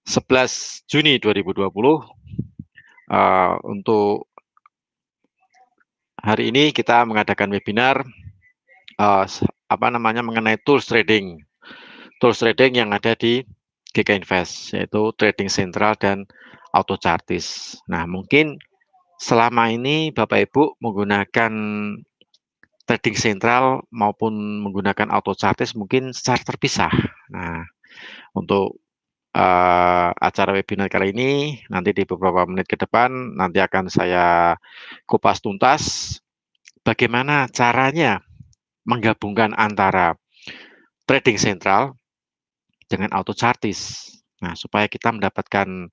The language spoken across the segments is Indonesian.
11 Juni 2020. Untuk hari ini kita mengadakan webinar mengenai tools trading yang ada di GK Invest, yaitu trading sentral dan auto chartis. Nah, mungkin selama ini Bapak Ibu menggunakan trading sentral maupun menggunakan auto chartis mungkin secara terpisah. Nah, untuk acara webinar kali ini nanti di beberapa menit ke depan nanti akan saya kupas tuntas bagaimana caranya menggabungkan antara trading sentral dengan auto chartis. Nah, supaya kita mendapatkan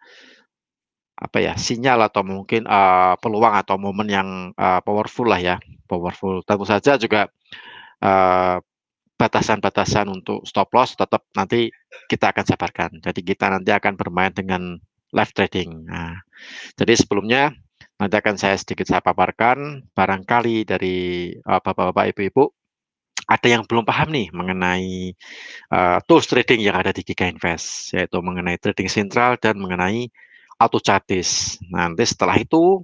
sinyal atau mungkin peluang atau momen yang powerful lah ya, powerful. Tentu saja juga batasan-batasan untuk stop loss tetap nanti kita akan jabarkan. Jadi kita nanti akan bermain dengan live trading. Nah, jadi sebelumnya nanti akan saya paparkan, barangkali dari bapak-bapak, ibu-ibu ada yang belum paham nih mengenai tools trading yang ada di GK Invest, yaitu mengenai trading sentral dan mengenai auto chartis. Nanti setelah itu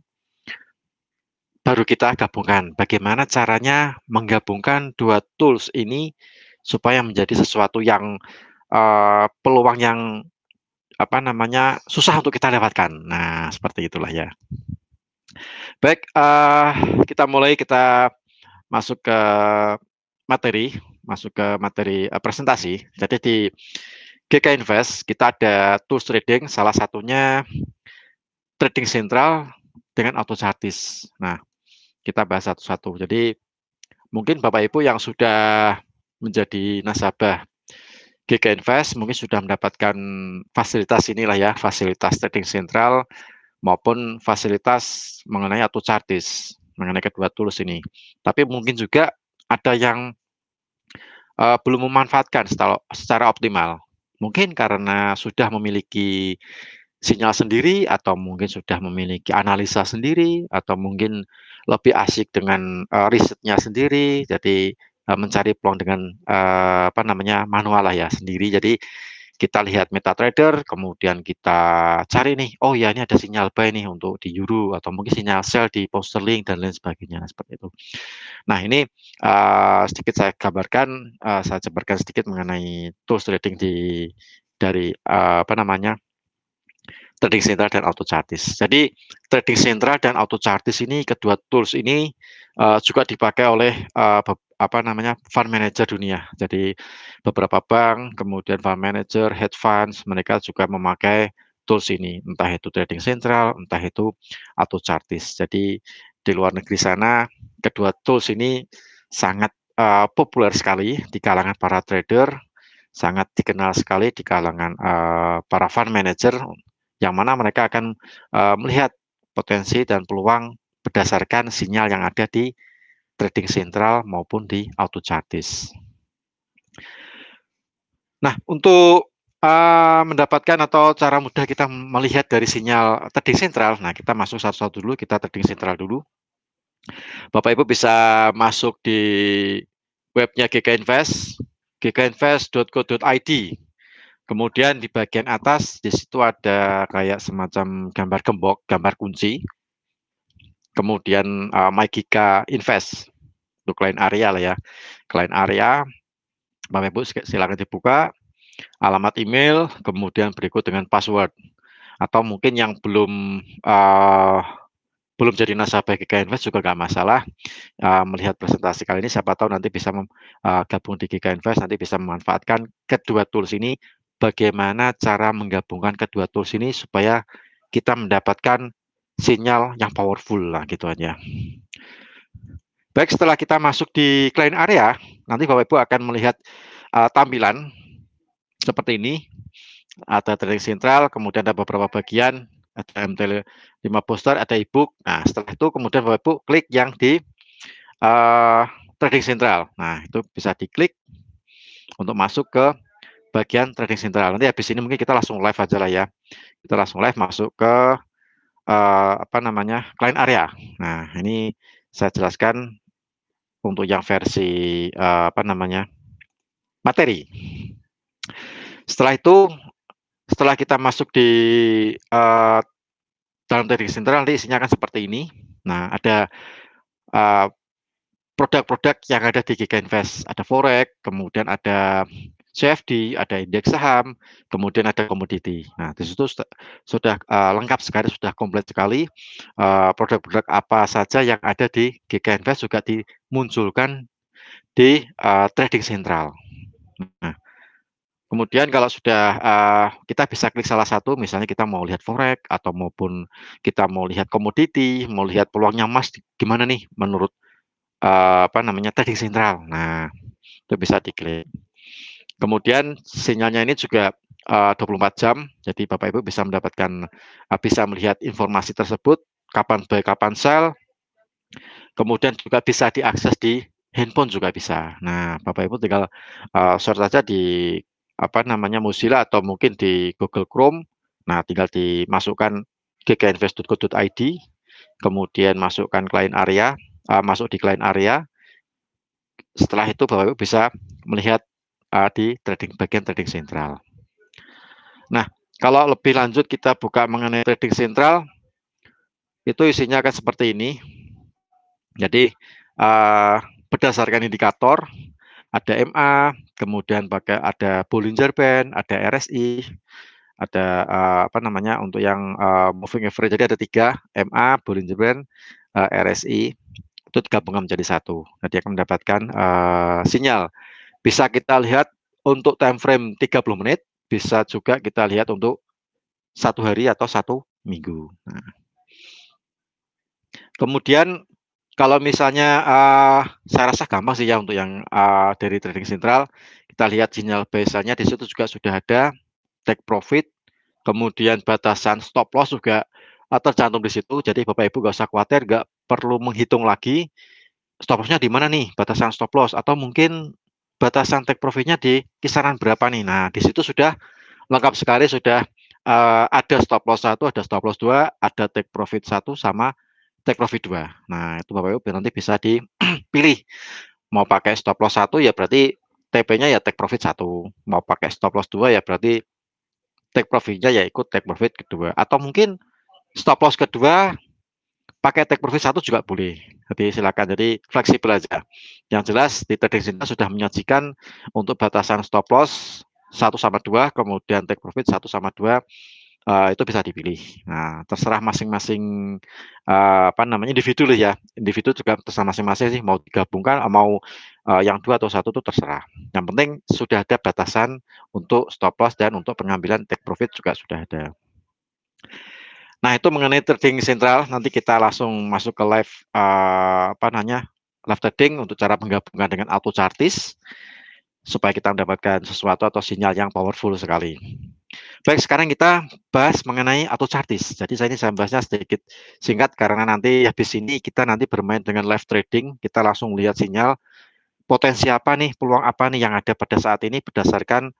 baru kita gabungkan bagaimana caranya menggabungkan dua tools ini supaya menjadi sesuatu yang peluang yang susah untuk kita dapatkan. Nah, seperti itulah ya. Baik, kita masuk ke materi presentasi. Jadi di GK Invest kita ada tools trading, salah satunya trading sentral dengan auto chartis. Nah, kita bahas satu-satu. Jadi mungkin Bapak Ibu yang sudah menjadi nasabah GK Invest mungkin sudah mendapatkan fasilitas inilah ya, fasilitas trading sentral maupun fasilitas mengenai auto chartis, mengenai kedua tools ini. Tapi mungkin juga ada yang belum memanfaatkan secara optimal. Mungkin karena sudah memiliki sinyal sendiri, atau mungkin sudah memiliki analisa sendiri, atau mungkin lebih asik dengan risetnya sendiri. Jadi mencari peluang dengan manual lah ya sendiri. Jadi kita lihat MetaTrader, kemudian kita cari nih, oh ya ini ada sinyal buy nih untuk di euro, atau mungkin sinyal sell di pound sterling dan lain sebagainya seperti itu. Nah, ini sedikit saya gambarkan, saya jabarkan sedikit mengenai tools trading dari trading sentral dan auto chartis. Jadi trading sentral dan auto chartis ini, kedua tools ini juga dipakai oleh fund manager dunia. Jadi beberapa bank, kemudian fund manager, hedge funds, mereka juga memakai tools ini, entah itu trading sentral, entah itu auto chartis. Jadi di luar negeri sana kedua tools ini sangat populer sekali di kalangan para trader, sangat dikenal sekali di kalangan para fund manager, yang mana mereka akan melihat potensi dan peluang berdasarkan sinyal yang ada di trading sentral maupun di auto chartis. Nah, untuk mendapatkan atau cara mudah kita melihat dari sinyal trading sentral, nah kita masuk satu-satu dulu, kita trading sentral dulu. Bapak Ibu bisa masuk di webnya GK Invest, gkinvest.co.id. Kemudian di bagian atas di situ ada kayak semacam gambar gembok, gambar kunci. Kemudian My GK Invest untuk client area lah ya. Client area, Bapak Ibu silakan dibuka, alamat email, kemudian berikut dengan password. Atau mungkin yang belum jadi nasabah GK Invest juga nggak masalah. Melihat presentasi kali ini, siapa tahu nanti bisa gabung di GK Invest, nanti bisa memanfaatkan kedua tools ini. Bagaimana cara menggabungkan kedua tools ini supaya kita mendapatkan sinyal yang powerful lah gitu aja. Baik, setelah kita masuk di client area, nanti Bapak Ibu akan melihat tampilan seperti ini. Ada trading sentral, kemudian ada beberapa bagian, ada MT5 poster, ada ebook. Nah, setelah itu kemudian Bapak Ibu klik yang di trading sentral. Nah, itu bisa diklik untuk masuk ke bagian trading sentral. Nanti habis ini mungkin kita langsung live aja lah ya. Kita langsung live masuk ke client area. Nah, ini saya jelaskan untuk yang versi materi. Setelah itu setelah kita masuk di dalam trading central nanti isinya akan seperti ini. Nah, ada produk-produk yang ada di GK Invest, ada forex, kemudian ada CFD, ada indeks saham, kemudian ada komoditi. Nah, di situ sudah lengkap sekali, sudah komplit sekali. Produk-produk apa saja yang ada di GK Invest juga dimunculkan di trading central. Nah, kemudian kalau sudah kita bisa klik salah satu, misalnya kita mau lihat forex atau maupun kita mau lihat komoditi, mau lihat peluangnya emas gimana nih menurut trading central. Nah, itu bisa diklik. Kemudian sinyalnya ini juga 24 jam, jadi Bapak Ibu bisa mendapatkan bisa melihat informasi tersebut, kapan buy, kapan sell, kemudian juga bisa diakses di handphone juga bisa. Nah, Bapak Ibu tinggal search saja di Mozilla atau mungkin di Google Chrome. Nah, tinggal dimasukkan gkinvest.co.id, kemudian masukkan client area, masuk di client area. Setelah itu Bapak Ibu bisa melihat di bagian trading central. Nah, kalau lebih lanjut kita buka mengenai trading central, itu isinya akan seperti ini. Jadi berdasarkan indikator, ada MA, kemudian ada Bollinger Band, ada RSI, ada untuk yang moving average. Jadi ada 3, MA, Bollinger Band, RSI, itu digabungkan menjadi satu. Nanti akan mendapatkan sinyal. Bisa kita lihat untuk time frame 30 menit, bisa juga kita lihat untuk 1 hari atau 1 minggu. Nah, kemudian kalau misalnya saya rasa gampang sih ya untuk yang dari trading central, kita lihat sinyal biasanya di situ juga sudah ada take profit, kemudian batasan stop loss juga tercantum di situ. Jadi Bapak Ibu nggak usah khawatir, nggak perlu menghitung lagi stop loss-nya di mana nih, batasan stop loss, atau mungkin batasan take profit-nya di kisaran berapa nih. Nah, di situ sudah lengkap sekali, sudah ada stop loss 1, ada stop loss 2, ada take profit 1 sama take profit 2. Nah, itu Bapak Ibu nanti bisa dipilih. Mau pakai stop loss 1 ya berarti TP-nya ya take profit 1. Mau pakai stop loss 2 ya berarti take profit-nya ya ikut take profit kedua. Atau mungkin stop loss kedua pakai take profit 1 juga boleh. Jadi silakan, jadi fleksibel aja. Yang jelas di trading central sudah menyajikan untuk batasan stop loss 1 sama 2, kemudian take profit 1 sama 2, itu bisa dipilih. Nah, terserah masing-masing individu lah ya. Individu juga terserah masing-masing sih mau digabungkan, mau yang 2 atau 1 itu terserah. Yang penting sudah ada batasan untuk stop loss dan untuk pengambilan take profit juga sudah ada. Nah, itu mengenai trading central, nanti kita langsung masuk ke live live trading untuk cara menggabungkan dengan auto chartis supaya kita mendapatkan sesuatu atau sinyal yang powerful sekali. Baik, sekarang kita bahas mengenai auto chartis. Jadi saya bahasnya sedikit singkat karena nanti habis ini kita nanti bermain dengan live trading, kita langsung lihat sinyal potensi apa nih, peluang apa nih yang ada pada saat ini berdasarkan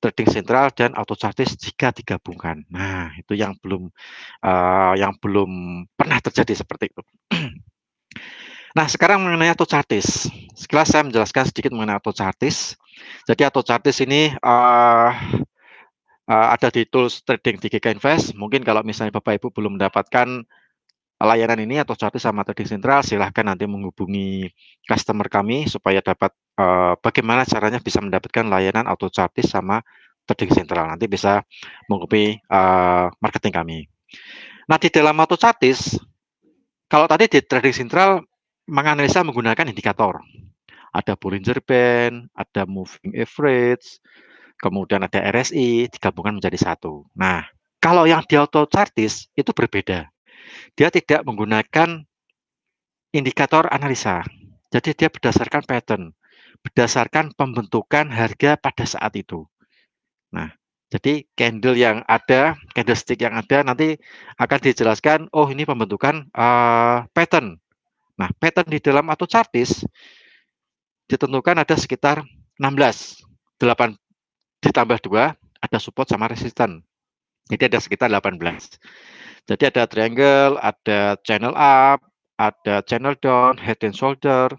trading central dan auto chartis jika digabungkan. Nah, itu yang belum pernah terjadi seperti itu. Nah, sekarang mengenai auto chartis. Sekilas saya menjelaskan sedikit mengenai auto chartis. Jadi auto chartis ini ada di tools trading di GK Invest. Mungkin kalau misalnya Bapak Ibu belum mendapatkan layanan ini atau chartis sama trading central, silahkan nanti menghubungi customer kami supaya dapat bagaimana caranya bisa mendapatkan layanan auto chartis sama trading central. Nanti bisa menghubungi marketing kami. Nah, di dalam auto chartis, kalau tadi di trading central menganalisa menggunakan indikator. Ada Bollinger Band, ada moving average, kemudian ada RSI, digabungkan menjadi satu. Nah, kalau yang di auto chartis itu berbeda. Dia tidak menggunakan indikator analisa. Jadi dia berdasarkan pattern, berdasarkan pembentukan harga pada saat itu. Nah, jadi candlestick yang ada nanti akan dijelaskan, oh ini pembentukan pattern. Nah, pattern di dalam auto chartis ditentukan ada sekitar 16, 8 ditambah 2, ada support sama resisten. Jadi ada sekitar 18. Jadi ada triangle, ada channel up, ada channel down, head and shoulder,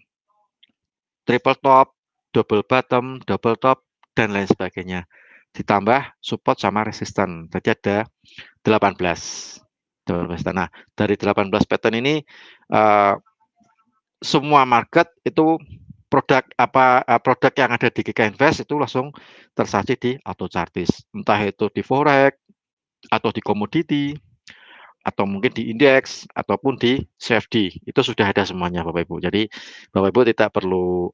triple top, double bottom, double top, dan lain sebagainya. ditambah support sama resisten. Jadi ada 18. Nah, dari 18 pattern ini semua market itu produk yang ada di GK Invest itu langsung tersaji di auto chartis. Entah itu di forex atau di komoditi atau mungkin di indeks ataupun di CFD. Itu sudah ada semuanya Bapak Ibu. Jadi Bapak Ibu tidak perlu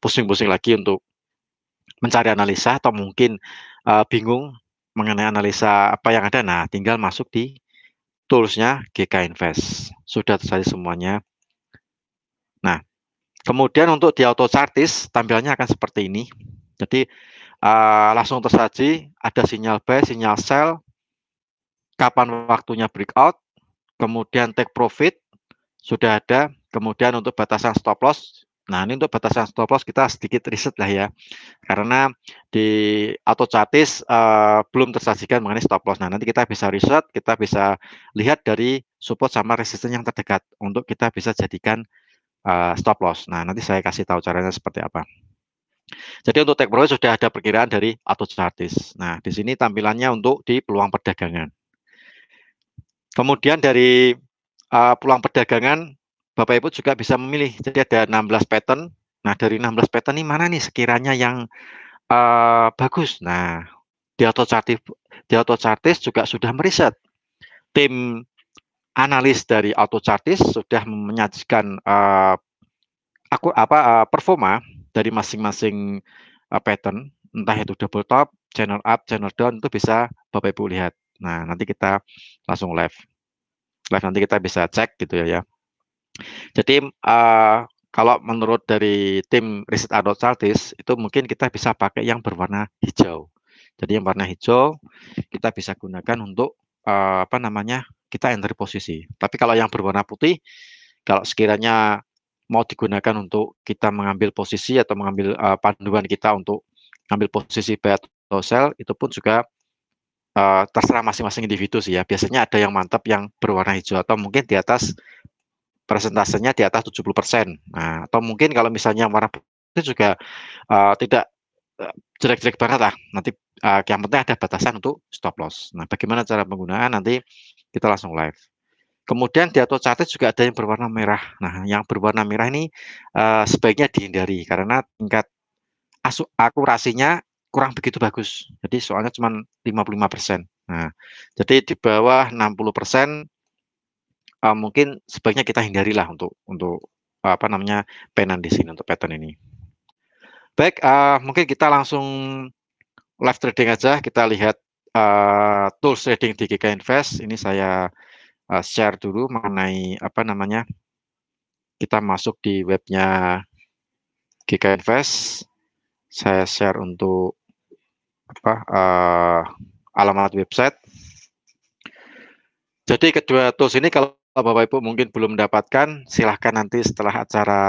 pusing-pusing lagi untuk mencari analisa atau mungkin bingung mengenai analisa apa yang ada. Nah, tinggal masuk di toolsnya GK Invest. Sudah tersaji semuanya. Nah, kemudian untuk di auto chartis tampilannya akan seperti ini. Jadi langsung tersaji ada sinyal buy, sinyal sell, kapan waktunya breakout, kemudian take profit sudah ada, kemudian untuk batasan stop loss. Nah, ini untuk batasan stop loss kita sedikit riset lah ya. Karena di auto chartis belum tersajikan mengenai stop loss. Nah, nanti kita bisa riset, kita bisa lihat dari support sama resisten yang terdekat untuk kita bisa jadikan stop loss. Nah, nanti saya kasih tahu caranya seperti apa. Jadi untuk take profit sudah ada perkiraan dari auto chartis. Nah, di sini tampilannya untuk di peluang perdagangan. Kemudian dari peluang perdagangan, Bapak Ibu juga bisa memilih. Jadi ada 16 pattern. Nah, dari 16 pattern ini mana nih sekiranya yang bagus? Nah, di auto chartis juga sudah meriset. Tim analis dari auto chartis sudah menyajikan performa dari masing-masing pattern, entah itu double top, channel up, channel down, itu bisa Bapak Ibu lihat. Nah, nanti kita langsung live nanti kita bisa cek gitu ya. Jadi kalau menurut dari tim riset auto chartis itu mungkin kita bisa pakai yang berwarna hijau. Jadi yang warna hijau kita bisa gunakan untuk kita enter posisi. Tapi kalau yang berwarna putih, kalau sekiranya mau digunakan untuk kita mengambil posisi atau mengambil panduan kita untuk ambil posisi buy atau sell, itu pun juga terserah masing-masing individu sih ya. Biasanya ada yang mantap yang berwarna hijau atau mungkin di atas persentasenya di atas 70%. Nah, atau mungkin kalau misalnya warna putih juga tidak jelek-jelek banget lah. Nanti yang penting ada batasan untuk stop loss. Nah, bagaimana cara penggunaan nanti kita langsung live. Kemudian di auto chartis juga ada yang berwarna merah. Nah, yang berwarna merah ini sebaiknya dihindari karena tingkat akurasinya kurang begitu bagus. Jadi soalnya cuma 55%. Nah, jadi di bawah 60% mungkin sebaiknya kita hindarilah untuk penan di sini untuk pattern ini. Baik, mungkin kita langsung live trading aja. Kita lihat tools trading di GK Invest. Ini saya share dulu mengenai kita masuk di webnya GK Invest. Saya share untuk alamat website. Jadi kedua tools ini kalau Bapak Ibu mungkin belum mendapatkan, silahkan nanti setelah acara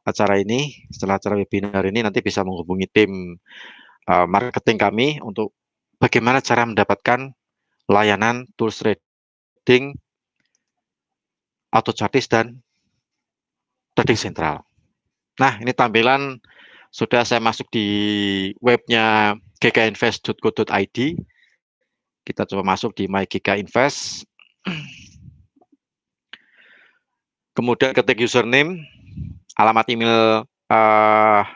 setelah acara webinar ini nanti bisa menghubungi tim marketing kami untuk bagaimana cara mendapatkan layanan tools trading, auto chartis dan trading sentral. Nah, ini tampilan sudah saya masuk di webnya gkinvest.co.id. Kita coba masuk di My GK Invest. Kemudian ketik username, alamat email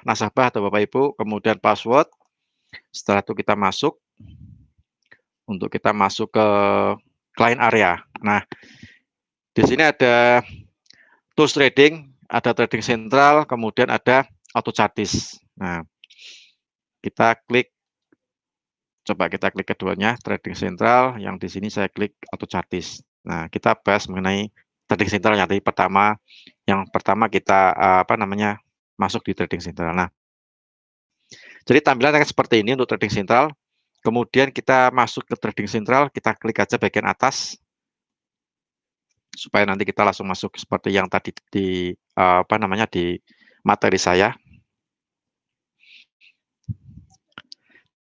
nasabah atau Bapak Ibu, kemudian password. Setelah itu kita masuk ke client area. Nah, di sini ada tools trading, ada trading sentral, kemudian ada auto chartis. Nah, coba kita klik keduanya, trading sentral, yang di sini saya klik auto chartis. Nah, kita bahas mengenai trading sentral yang pertama kita masuk di trading sentral. Nah, jadi tampilan akan seperti ini untuk trading sentral. Kemudian kita masuk ke trading sentral, kita klik aja bagian atas supaya nanti kita langsung masuk seperti yang tadi di materi saya.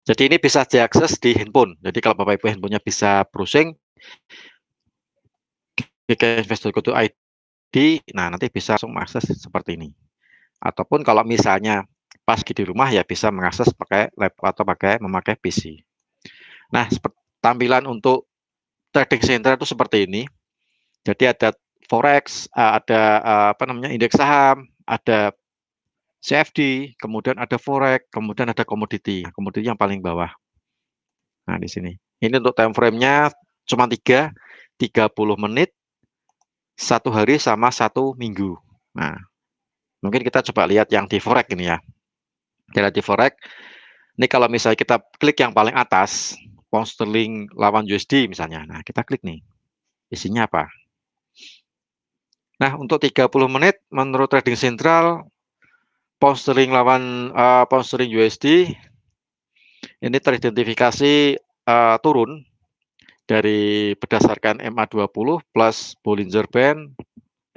Jadi ini bisa diakses di handphone. Jadi kalau Bapak Ibu handphonenya bisa browsing gkinvest.co.id, nah nanti bisa langsung mengakses seperti ini. Ataupun kalau misalnya pas di rumah ya bisa mengakses pakai laptop atau memakai PC. Nah, tampilan untuk trading center itu seperti ini. Jadi ada forex, ada apa namanya, indeks saham, ada CFD, kemudian ada forex, kemudian ada komoditi. Komoditi yang paling bawah. Nah, di sini. Ini untuk time frame-nya cuma 30 menit, 1 hari sama 1 minggu. Nah, mungkin kita coba lihat yang di forex ini ya. Kita di forex, ini kalau misalnya kita klik yang paling atas, pound sterling lawan USD misalnya. Nah, kita klik nih. Isinya apa? Nah, untuk 30 menit menurut Trading Central, pound sterling lawan pound sterling USD ini teridentifikasi turun dari berdasarkan MA20 plus Bollinger Band,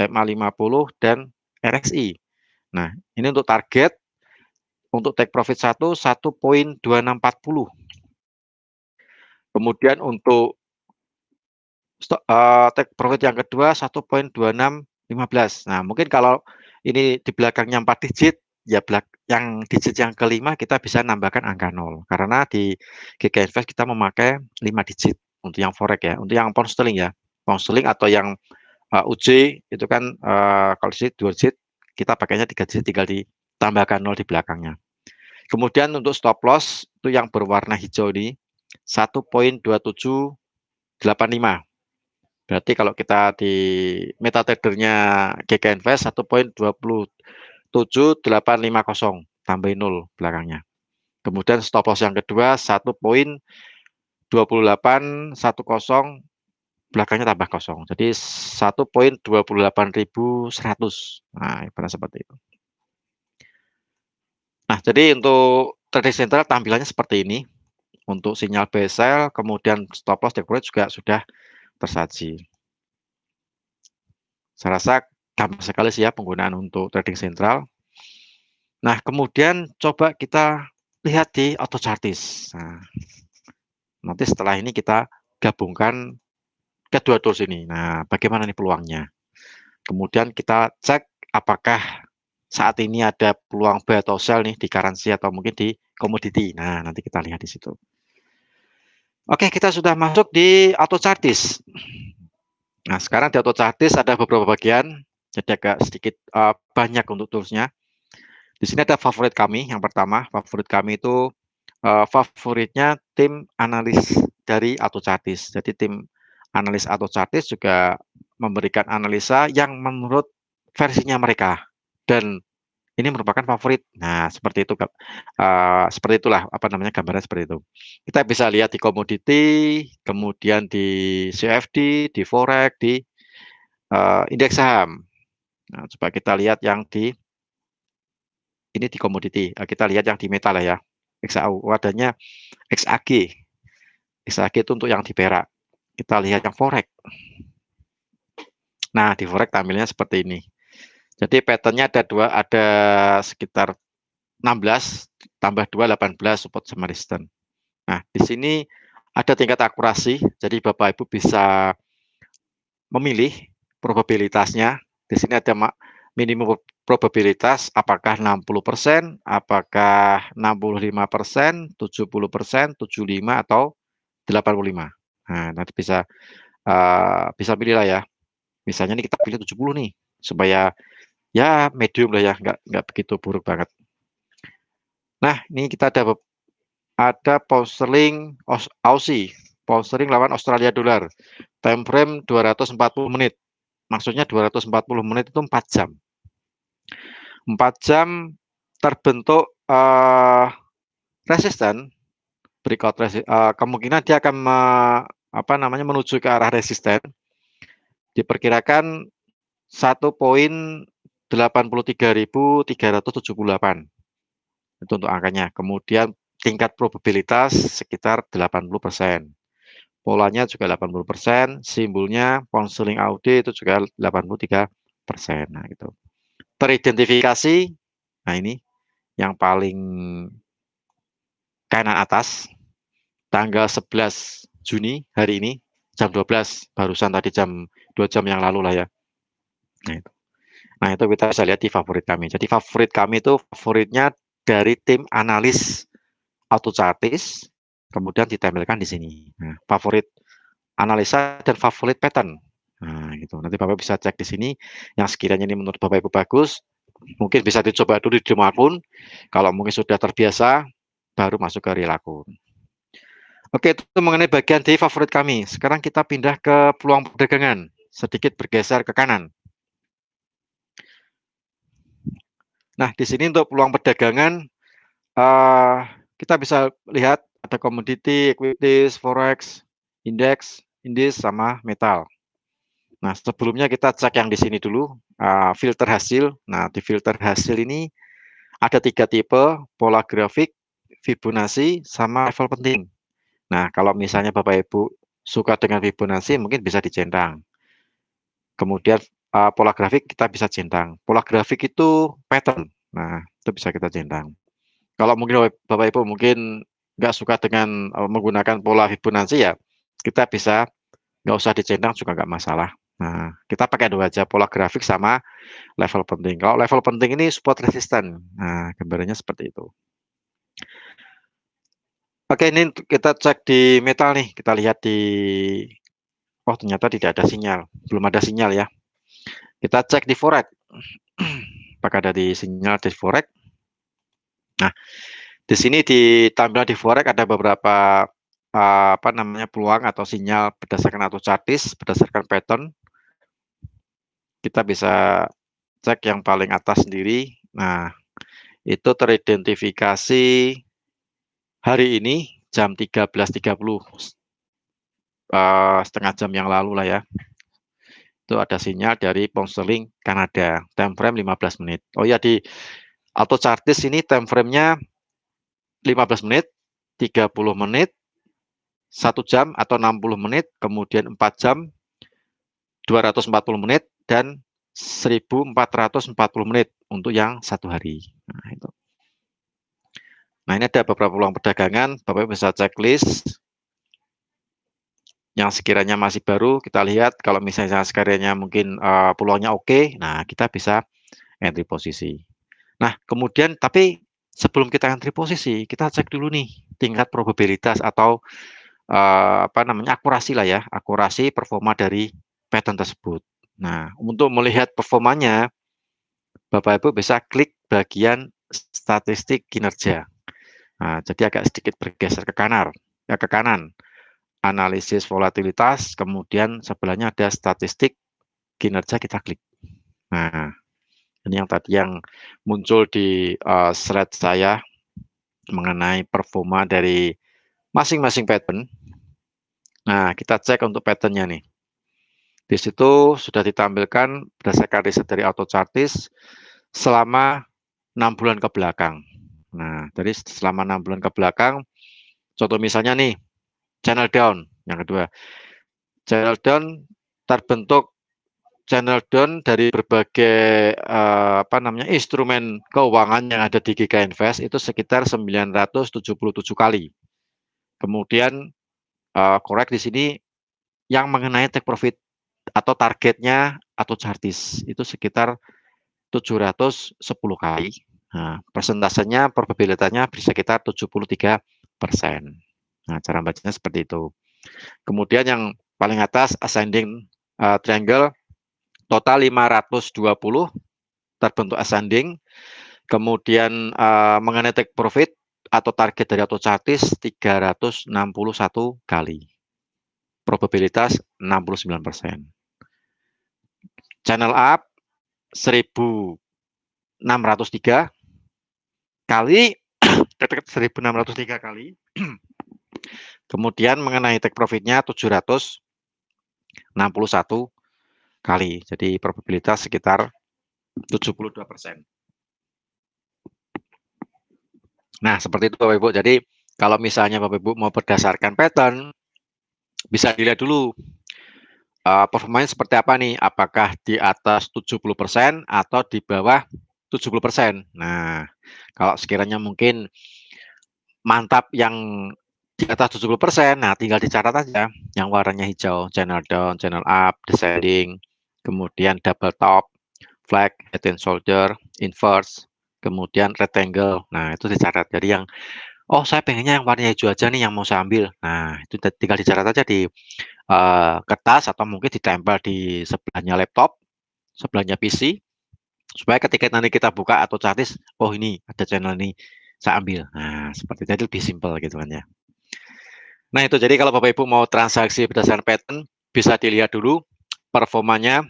MA50 dan RSI. Nah, ini untuk target untuk take profit 1.2640. Kemudian untuk take profit yang kedua 1.2615. Nah, mungkin kalau ini di belakangnya 4 digit, ya yang digit yang kelima kita bisa nambahkan angka 0. Karena di GK Invest kita memakai 5 digit untuk yang forex ya, untuk yang pound sterling ya. Pound sterling atau yang UJ itu kan kalau di 2 digit kita pakainya 3 digit, tinggal ditambahkan 0 di belakangnya. Kemudian untuk stop loss itu yang berwarna hijau ini 1.2785. Berarti kalau kita di MetaTrader-nya GK Invest 1.27850 tambahin 0 belakangnya. Kemudian stop loss yang kedua 1.2810 belakangnya tambah 0. Jadi 1.28100. Nah, ibarat seperti itu. Nah, jadi untuk trading central tampilannya seperti ini. Untuk sinyal buy sell, kemudian stop loss take profit juga sudah tersaji. Saya rasa gampang sekali sih ya penggunaan untuk trading central. Nah, kemudian coba kita lihat di auto chartis. Nah, nanti setelah ini kita gabungkan kedua tools ini. Nah, bagaimana nih peluangnya? Kemudian kita cek apakah saat ini ada peluang buy atau sell nih di currency atau mungkin di komoditi. Nah, nanti kita lihat di situ. Oke, kita sudah masuk di auto chartis. Nah, sekarang di auto chartis ada beberapa bagian, jadi agak sedikit banyak untuk toolsnya. Di sini ada favorit kami. Yang pertama, favorit kami itu favoritnya tim analis dari auto chartis. Jadi tim analis auto chartis juga memberikan analisa yang menurut versinya mereka, dan ini merupakan favorit. Nah, seperti itu, seperti itulah apa namanya gambaran seperti itu. Kita bisa lihat di komoditi, kemudian di CFD, di forex, di indeks saham. Nah, coba kita lihat yang di ini di komoditi. Kita lihat yang di metal ya. XAU, wadahnya XAG. XAG itu untuk yang di perak. Kita lihat yang forex. Nah, di forex tampilnya seperti ini. Jadi patternnya ada sekitar 16 tambah 2 18 support sama resistance. Nah, di sini ada tingkat akurasi. Jadi Bapak Ibu bisa memilih probabilitasnya. Di sini ada minimum probabilitas apakah 60%, apakah 65%, 70%, 75 atau 85. Nah, nanti bisa pilih lah ya. Misalnya nih kita pilih 70 nih supaya ya medium lah ya, nggak begitu buruk banget. Nah, ini kita ada pound sterling Aussie, pound sterling lawan Australia dollar. Time frame 240 menit. Maksudnya 240 menit itu 4 jam. 4 jam terbentuk resisten, breakout kemungkinan dia akan menuju ke arah resisten. Diperkirakan 1.83.378. Itu untuk angkanya. Kemudian tingkat probabilitas sekitar 80%. Polanya juga 80%, simbolnya pound sterling AUD itu juga 83%. Nah, itu. Teridentifikasi, nah ini yang paling kanan atas, tanggal 11 Juni hari ini, jam 12, barusan tadi 2 jam yang lalu lah ya. Nah, itu. Nah, itu kita bisa lihat di favorit kami. Jadi favorit kami itu favoritnya dari tim analis AutoChartis, kemudian ditempelkan di sini. Nah, favorit analisa dan favorit pattern. Nah, gitu. Nanti Bapak bisa cek di sini yang sekiranya ini menurut Bapak Ibu bagus, mungkin bisa dicoba dulu di demo akun. Kalau mungkin sudah terbiasa, baru masuk ke real akun. Oke, itu mengenai bagian di favorit kami. Sekarang kita pindah ke peluang perdagangan. Sedikit bergeser ke kanan. Nah, di sini untuk peluang perdagangan, kita bisa lihat ada komoditi, equities, forex, indeks, sama metal. Nah, sebelumnya kita cek yang di sini dulu, filter hasil. Nah, di filter hasil ini ada 3 tipe, pola grafik, Fibonacci, sama level penting. Nah, kalau misalnya Bapak Ibu suka dengan Fibonacci, mungkin bisa dicentang. Kemudian pola grafik kita bisa centang. Pola grafik itu pattern. Nah, itu bisa kita centang. Kalau mungkin Bapak Ibu mungkin nggak suka dengan menggunakan pola Fibonacci ya, kita bisa nggak usah dicentang juga nggak masalah. Nah, kita pakai dua aja, pola grafik sama level penting. Kalau level penting ini support resisten. Nah, gambarannya seperti itu. Oke, ini kita cek di metal nih. Kita lihat di, oh ternyata tidak ada sinyal, belum ada sinyal ya. Kita cek di forex. Apakah ada di sinyal di forex? Nah, di sini di tampilan di forex ada beberapa apa namanya peluang atau sinyal berdasarkan AutoChartis, berdasarkan pattern. Kita bisa cek yang paling atas sendiri. Nah, itu teridentifikasi hari ini jam 13.30, setengah jam yang lalu lah ya. Itu ada sinyal dari pound sterling Kanada, time frame 15 menit. Oh ya, di AutoChartis ini time frame-nya 15 menit, 30 menit, 1 jam atau 60 menit, kemudian 4 jam, 240 menit, dan 1440 menit untuk yang 1 hari. Nah, itu. Nah, ini ada beberapa peluang perdagangan, Bapak bisa checklist. Yang sekiranya masih baru, kita lihat kalau misalnya sekiranya mungkin peluangnya oke, nah kita bisa entry posisi. Nah, kemudian tapi sebelum kita entry posisi, kita cek dulu nih tingkat probabilitas atau apa namanya, akurasi lah ya, akurasi performa dari pattern tersebut. Nah, untuk melihat performanya, Bapak Ibu bisa klik bagian statistik kinerja. Nah, jadi agak sedikit bergeser ke kanan, ya ke kanan. Analisis volatilitas, kemudian sebelahnya ada statistik kinerja, kita klik. Nah, ini yang tadi yang muncul di slide saya mengenai performa dari masing-masing pattern. Nah, kita cek untuk patternnya nih. Di situ sudah ditampilkan berdasarkan riset dari AutoChartis selama 6 bulan ke belakang. Nah, dari selama 6 bulan ke belakang, contoh misalnya nih, channel down, yang kedua. Channel down terbentuk channel down dari berbagai apa namanya, instrumen keuangan yang ada di GK Invest itu sekitar 977 kali. Kemudian korek di sini yang mengenai take profit atau targetnya atau chartis itu sekitar 710 kali. Nah, persentasenya, probabilitasnya sekitar 73%. Nah, cara bacanya seperti itu. Kemudian yang paling atas ascending triangle total 520 terbentuk ascending. Kemudian mengenai take profit atau target dari AutoChartis 361 kali. Probabilitas 69%. Channel up 1603 kali 1603 kali. Kemudian mengenai take profitnya 761 kali. Jadi probabilitas sekitar 72%. Nah, seperti itu Bapak Ibu. Jadi kalau misalnya Bapak Ibu mau berdasarkan pattern, bisa dilihat dulu performanya seperti apa nih, apakah di atas 70% atau di bawah 70%. Nah, kalau sekiranya mungkin mantap yang di atas 70%, nah tinggal dicatat aja yang warnanya hijau, channel down, channel up, descending, kemudian double top, flag, head and shoulder, inverse, kemudian rectangle. Nah, itu dicatat. Jadi yang, oh saya pengennya yang warna hijau aja nih yang mau saya ambil. Nah, itu tinggal dicatat aja di kertas atau mungkin ditempel di sebelahnya laptop, sebelahnya PC, supaya ketika nanti kita buka atau chartis, oh ini ada channel ini, saya ambil. Nah, seperti itu lebih simpel gitu kan ya. Nah, itu jadi kalau Bapak Ibu mau transaksi berdasarkan pattern, bisa dilihat dulu performanya.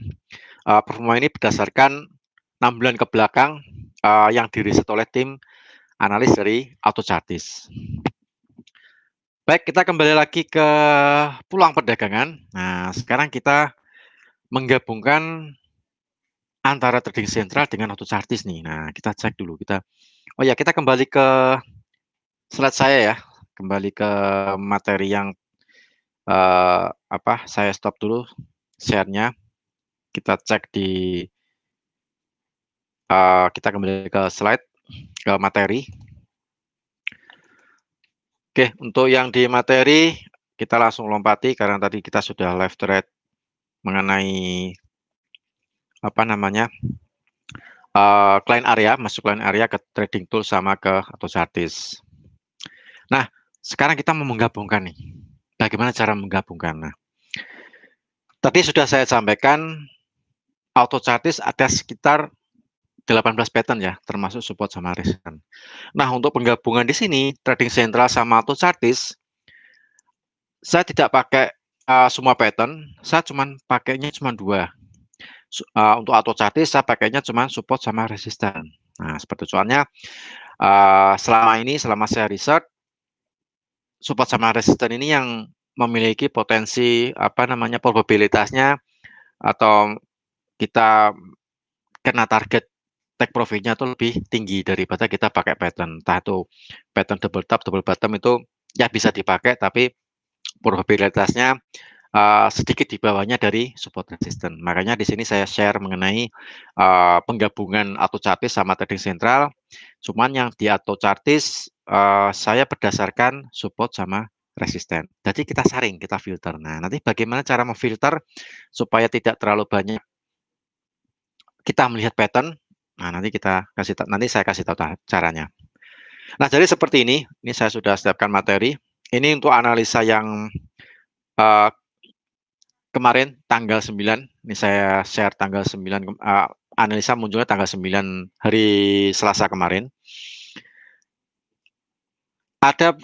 Performa ini berdasarkan 6 bulan ke belakang yang diriset oleh tim analis dari AutoChartis. Baik, kita kembali lagi ke peluang perdagangan. Nah, sekarang kita menggabungkan antara trading sentral dengan AutoChartis nih. Nah, kita cek dulu. Oh ya, kita kembali ke slide saya ya. Kembali ke materi yang saya stop dulu share-nya. Kita cek kita kembali ke slide, ke materi. Oke, untuk yang di materi, kita langsung lompati karena tadi kita sudah live thread mengenai client area, masuk client area ke trading tool sama ke AutoChartis. Nah, sekarang kita mau menggabungkan nih. Bagaimana cara menggabungkan? Nah, tadi sudah saya sampaikan AutoChartis ada sekitar 18 pattern ya, termasuk support sama resistance. Nah, untuk penggabungan di sini, trading sentral sama AutoChartis, saya tidak pakai semua pattern, saya pakainya cuma 2. Untuk AutoChartis saya pakainya cuma support sama resistance. Nah, seperti soalnya selama saya riset, support sama resistance ini yang memiliki potensi probabilitasnya atau kita kena target take profit-nya itu lebih tinggi daripada kita pakai pattern. Entah itu pattern double top, double bottom itu ya bisa dipakai, tapi probabilitasnya sedikit di bawahnya dari support resistance. Makanya di sini saya share mengenai penggabungan AutoChartis sama trading sentral. Cuman yang di AutoChartis saya berdasarkan support sama resisten. Jadi kita saring, kita filter. Nah, nanti bagaimana cara memfilter supaya tidak terlalu banyak kita melihat pattern. Nah, nanti saya kasih tahu caranya. Nah, jadi seperti ini. Ini saya sudah siapkan materi. Ini untuk analisa yang kemarin tanggal 9. Ini saya share tanggal 9, analisa munculnya tanggal 9 hari Selasa kemarin. Ada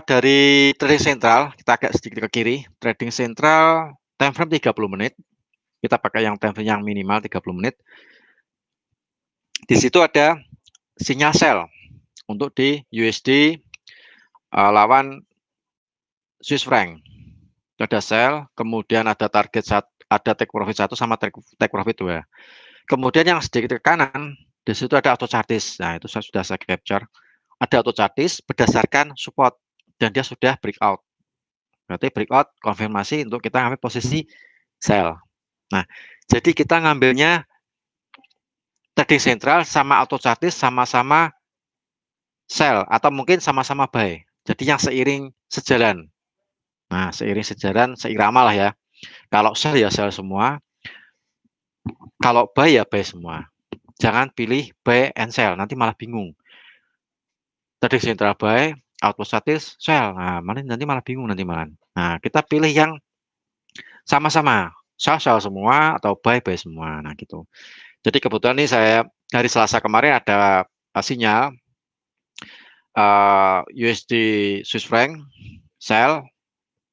dari trading sentral, kita agak sedikit ke kiri. Trading sentral time frame 30 menit. Kita pakai yang time frame yang minimal 30 menit. Di situ ada sinyal sell untuk di USD lawan Swiss franc. Itu ada sell, kemudian ada target ada take profit 1 sama take profit 2. Kemudian yang sedikit ke kanan, di situ ada AutoChartis. Nah, itu sudah saya capture. Ada AutoChartis berdasarkan support dan dia sudah breakout. Berarti breakout konfirmasi untuk kita ngambil posisi sell. Nah, jadi kita ngambilnya trading sentral sama AutoChartis sama-sama sell atau mungkin sama-sama buy. Jadi yang seiring sejalan. Nah, seiring sejalan, seirama lah ya. Kalau sell ya sell semua, kalau buy ya buy semua. Jangan pilih buy and sell, nanti malah bingung. Trading sentral buy, AutoChartis sell. Nah, nanti malah bingung nanti malah. Nah, kita pilih yang sama-sama sell semua atau buy semua. Nah, gitu. Jadi kebetulan nih saya hari Selasa kemarin ada sinyal USD Swiss franc sell,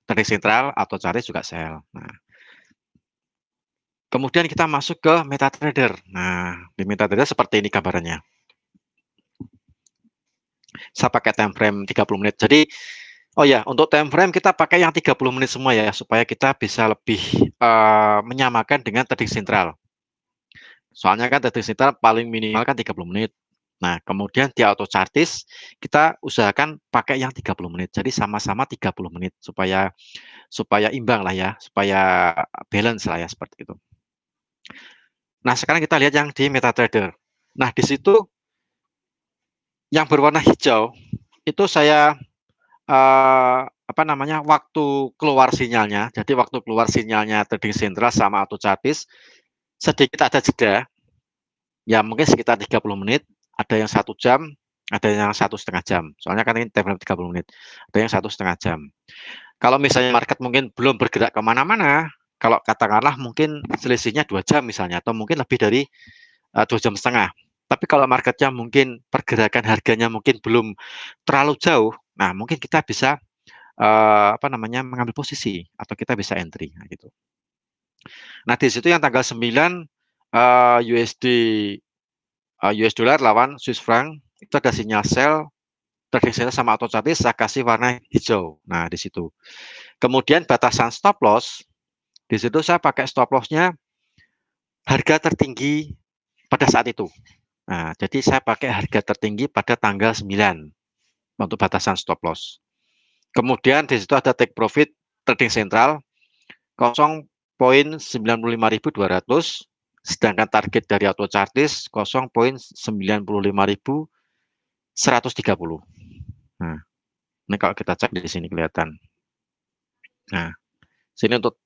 trading sentral atau cari juga sell. Nah, kemudian kita masuk ke MetaTrader. Nah, di MetaTrader seperti ini gambarannya. Saya pakai time frame 30 menit. Jadi, oh ya, untuk time frame kita pakai yang 30 menit semua ya, supaya kita bisa lebih menyamakan dengan trading sentral. Soalnya kan trading sentral paling minimal kan 30 menit. Nah, kemudian di AutoChartis kita usahakan pakai yang 30 menit. Jadi sama-sama 30 menit supaya imbang lah ya, supaya balance lah ya seperti itu. Nah, sekarang kita lihat yang di MetaTrader. Nah, di situ yang berwarna hijau itu saya waktu keluar sinyalnya. Jadi waktu keluar sinyalnya trading sentral sama AutoChartis sedikit ada jeda. Ya, mungkin sekitar 30 menit. ada yang 1 jam, ada yang 1,5 jam. Soalnya kan ini timeline 30 menit. Ada yang 1,5 jam. Kalau misalnya market mungkin belum bergerak kemana-mana, kalau katakanlah mungkin selisihnya 2 jam misalnya, atau mungkin lebih dari 2,5 jam. Tapi kalau marketnya mungkin pergerakan harganya mungkin belum terlalu jauh, nah mungkin kita bisa apa namanya mengambil posisi atau kita bisa entry, nah, gitu. Nah di situ yang tanggal 9 USD US dollar lawan Swiss franc itu ada sinyal sell, trading sinyal sama auto chart saya kasih warna hijau. Nah di situ. Kemudian batasan stop loss di situ saya pakai stop lossnya harga tertinggi pada saat itu. Nah, jadi saya pakai harga tertinggi pada tanggal 9 untuk batasan stop loss. Kemudian di situ ada take profit trading sentral 0,95200, sedangkan target dari auto chartis 0,95130. Nah, ini kalau kita cek di sini kelihatan. Nah, sini untuk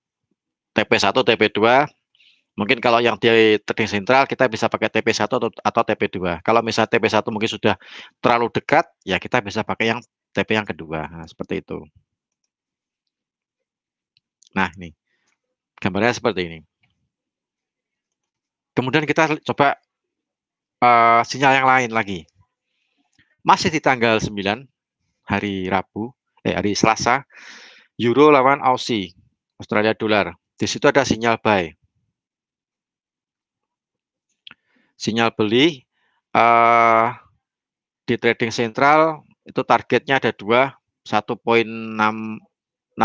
TP1, TP2. Mungkin kalau yang di trading sentral kita bisa pakai TP1 atau TP2. Kalau misalnya TP1 mungkin sudah terlalu dekat, ya kita bisa pakai yang TP yang kedua. Nah, seperti itu. Nah, ini gambarnya seperti ini. Kemudian kita coba sinyal yang lain lagi. Masih di tanggal 9 hari Rabu, hari Selasa, Euro lawan Aussie, Australia dolar. Di situ ada sinyal buy. Sinyal beli di trading sentral itu targetnya ada 2, 1.6308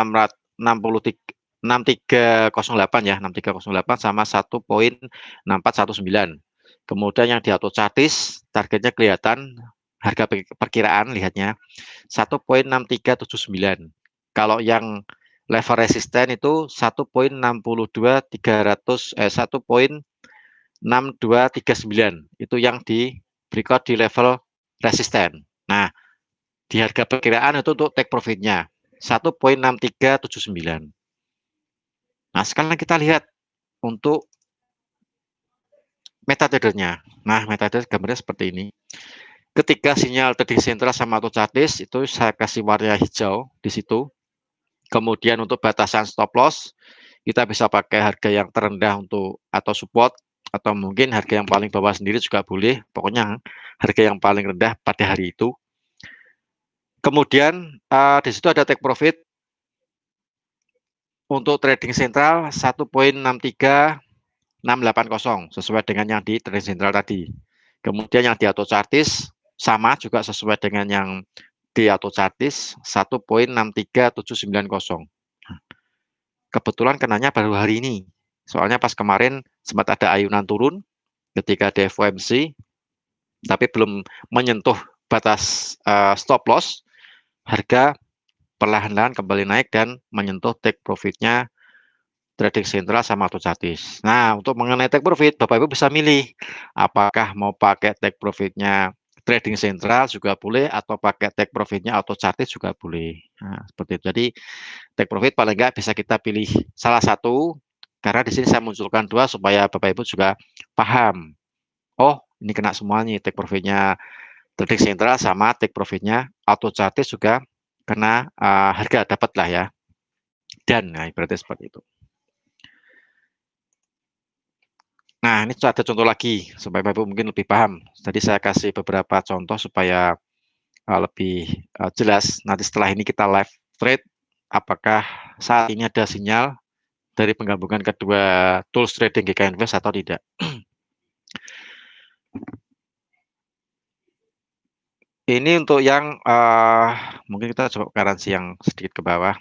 ya, 6308 sama 1.6419. Kemudian yang di auto chartis targetnya kelihatan harga perkiraan lihatnya 1.6379. Kalau yang level resisten itu 1.6239 itu yang di breakout di level resisten. Nah, di harga perkiraan itu untuk take profitnya 1.6379. Nah, sekarang kita lihat untuk metadata-nya. Nah, metadata gambarnya seperti ini. Ketika sinyal trading sentral sama auto chartis itu saya kasih warna hijau di situ. Kemudian untuk batasan stop loss kita bisa pakai harga yang terendah untuk atau support atau mungkin harga yang paling bawah sendiri juga boleh. Pokoknya harga yang paling rendah pada hari itu. Kemudian di situ ada take profit untuk trading sentral 1.63680 sesuai dengan yang di trading sentral tadi. Kemudian yang di auto chartis sama juga sesuai dengan yang di auto chartis 1.63790. Kebetulan kenanya baru hari ini. Soalnya pas kemarin sempat ada ayunan turun ketika ada FOMC tapi belum menyentuh batas stop loss, harga perlahan-lahan kembali naik dan menyentuh take profitnya trading sentral sama auto chartis. Nah, untuk mengenai take profit, Bapak Ibu bisa milih apakah mau pakai take profitnya trading sentral juga boleh atau pakai take profitnya auto chartis juga boleh. Nah, seperti itu. Jadi take profit paling enggak bisa kita pilih salah satu karena di sini saya munculkan dua supaya Bapak Ibu juga paham. Oh, ini kena semuanya take profitnya trading sentral sama take profitnya auto chartis juga kena harga dapat lah ya. Dan nah, ibaratnya seperti itu. Nah, ini ada contoh lagi supaya Bapak mungkin lebih paham. Tadi saya kasih beberapa contoh supaya lebih jelas. Nanti setelah ini kita live trade, apakah saat ini ada sinyal dari penggabungan kedua tools trading GK Invest atau tidak. Ini untuk yang mungkin kita coba currency yang sedikit ke bawah.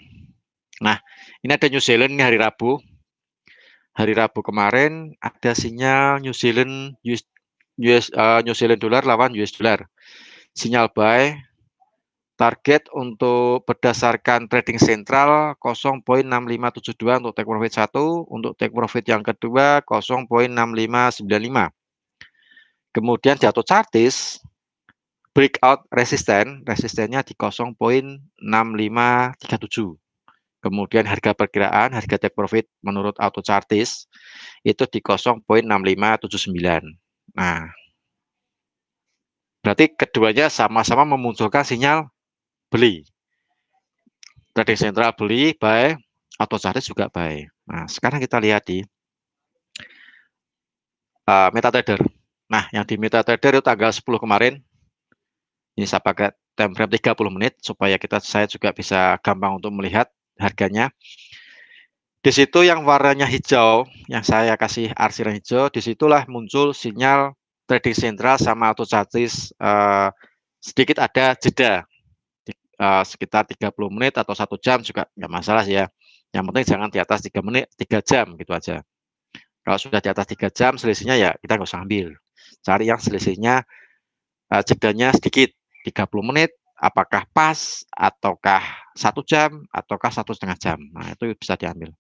Nah, ini ada New Zealand ini hari Rabu. Hari Rabu kemarin ada sinyal New Zealand New Zealand dollar lawan US dollar. Sinyal buy. Target untuk berdasarkan trading sentral 0.6572 untuk take profit 1, untuk take profit yang kedua 0.6595. Kemudian di auto chartis breakout resistennya di 0.6537. Kemudian harga perkiraan, harga take profit menurut auto chartis itu di 0.6579. Nah, Berarti keduanya sama-sama memunculkan sinyal beli. Trading sentral beli, buy, auto chartis juga buy. Nah, sekarang kita lihat di MetaTrader. Nah, yang di MetaTrader itu tanggal 10 kemarin, ini saya pakai time frame 30 menit supaya saya juga bisa gampang untuk melihat harganya. Di situ yang warnanya hijau, yang saya kasih arsiran hijau, disitulah muncul sinyal trading sentral sama auto chartis sedikit ada jeda sekitar 30 menit atau 1 jam juga nggak masalah sih ya. Yang penting jangan di atas 3 menit, 3 jam gitu aja. Kalau sudah di atas 3 jam selisihnya ya kita nggak usah ambil. Cari yang selisihnya jedanya sedikit, 30 menit, apakah pas, ataukah 1 jam, ataukah 1,5 jam. Nah, itu bisa diambil.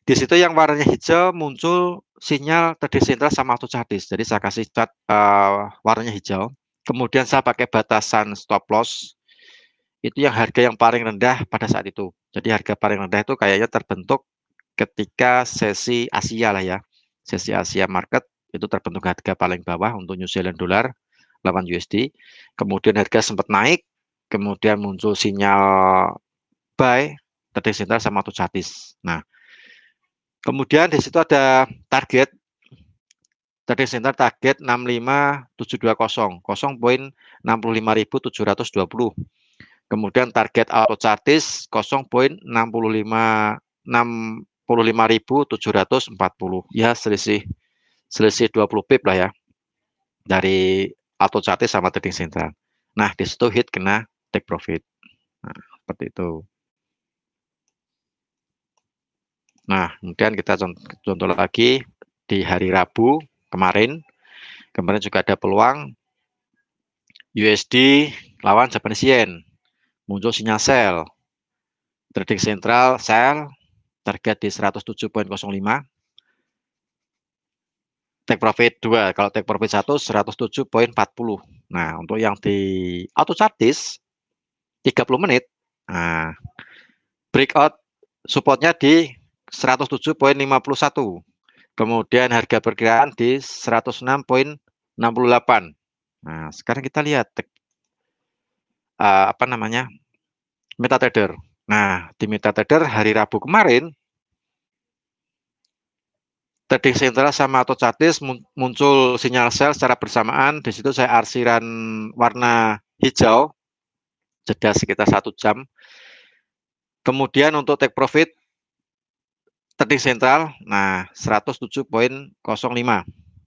Di situ yang warnanya hijau muncul sinyal trading sentral sama auto chartis. Jadi saya kasih cat warnanya hijau. Kemudian saya pakai batasan stop loss. Itu yang harga yang paling rendah pada saat itu. Jadi harga paling rendah itu kayaknya terbentuk ketika sesi Asia lah ya. Sesi Asia market itu terbentuk harga paling bawah untuk New Zealand dollar lawan USD. Kemudian harga sempat naik, kemudian muncul sinyal buy, trading sentral sama auto chartis. Nah, kemudian di situ ada target trading center target 65720, 0,65720. Kemudian target auto chartis 0,65740. Ya, selisih 20 pip lah ya dari auto chartis sama trading center. Nah, di situ hit kena take profit. Nah, seperti itu. Nah, kemudian kita contoh lagi di hari Rabu kemarin juga ada peluang USD lawan Japanese Yen. Muncul sinyal sell. Trading sentral sell, target di 107,05. Take profit 2. Kalau take profit 1, 107,40. Nah, untuk yang di auto chartis 30 menit. Nah, breakout supportnya di 107,51. Kemudian harga perkiraan di 106,68. Nah, sekarang kita lihat apa namanya? MetaTrader. Nah, di MetaTrader hari Rabu kemarin trading sentral sama auto chartis muncul sinyal sell secara bersamaan. Di situ saya arsiran warna hijau, jeda sekitar 1 jam. Kemudian untuk take profit trading sentral, nah 107,05.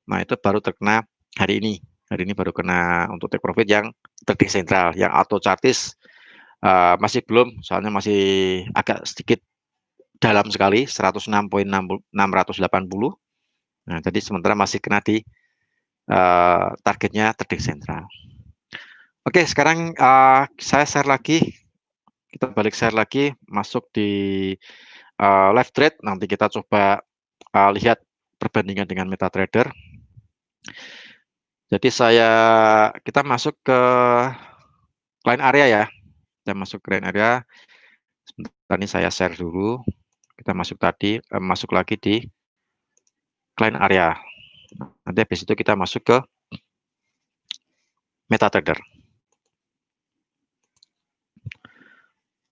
Nah, itu baru terkena hari ini. Hari ini baru kena untuk take profit yang trading sentral, yang auto chartis masih belum, soalnya masih agak sedikit dalam sekali, 106,680. Nah, jadi sementara masih kena di targetnya trading sentral. Oke, sekarang saya share lagi, kita balik share lagi, masuk di live trade. Nanti kita coba lihat perbandingan dengan MetaTrader. Jadi kita masuk ke client area ya. Kita masuk client area. Sebentar ini saya share dulu. Kita masuk masuk lagi di client area. Nanti habis itu kita masuk ke MetaTrader.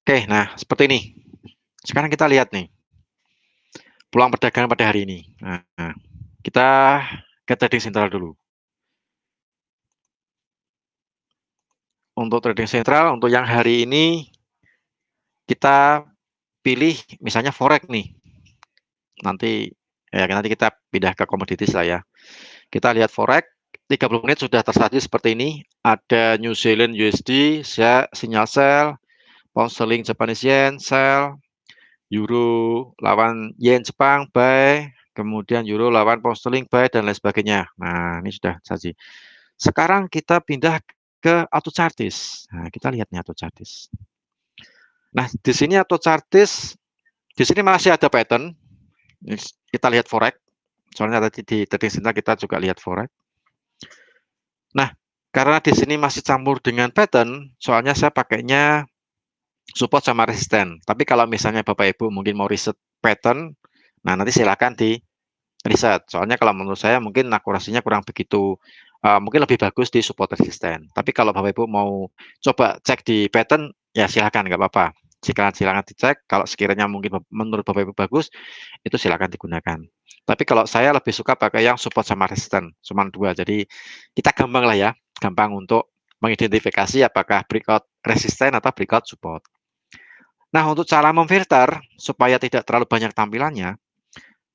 Oke, nah seperti ini. Sekarang kita lihat nih peluang perdagangan pada hari ini. Nah, kita ke trading sentral dulu. Untuk trading sentral, untuk yang hari ini kita pilih misalnya forex nih. Nanti kita pindah ke komoditas lah ya. Kita lihat forex 30 menit sudah tersaji seperti ini. Ada New Zealand USD, sinyal sell, pound sterling Japanese yen sell, euro lawan yen Jepang buy, kemudian euro lawan pound sterling buy dan lain sebagainya. Nah, ini sudah saji. Sekarang kita pindah ke auto chartis. Nah, kita lihat nih auto chartis. Nah, di sini auto chartis, di sini masih ada pattern. Kita lihat forex. Soalnya tadi di trading center kita juga lihat forex. Nah, karena di sini masih campur dengan pattern, soalnya saya pakainya support sama resisten. Tapi kalau misalnya Bapak Ibu mungkin mau riset pattern, nah nanti silakan di riset. Soalnya kalau menurut saya mungkin akurasinya kurang begitu mungkin lebih bagus di support resisten. Tapi kalau Bapak Ibu mau coba cek di pattern, ya silakan, nggak apa-apa. Silakan dicek, kalau sekiranya mungkin menurut Bapak Ibu bagus, itu silakan digunakan. Tapi kalau saya lebih suka pakai yang support sama resisten, cuma 2. Jadi kita gampang lah ya, gampang untuk mengidentifikasi apakah breakout resisten atau breakout support. Nah, untuk cara memfilter supaya tidak terlalu banyak tampilannya,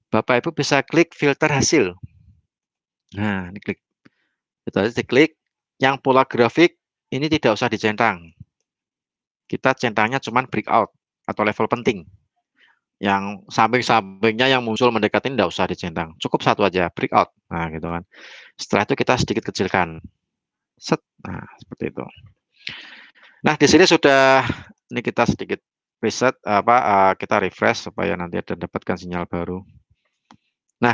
Bapak Ibu bisa klik filter hasil. Nah, ini klik. Kita diklik, yang pola grafik ini tidak usah dicentang. Kita centangnya cuma breakout atau level penting. Yang samping-sampingnya yang muncul mendekati tidak usah dicentang. Cukup satu aja, breakout. Nah, gitu kan. Setelah itu kita sedikit kecilkan. Set. Nah, seperti itu. Nah, di sini sudah ini kita sedikit reset kita refresh supaya nanti ada dapatkan sinyal baru. Nah,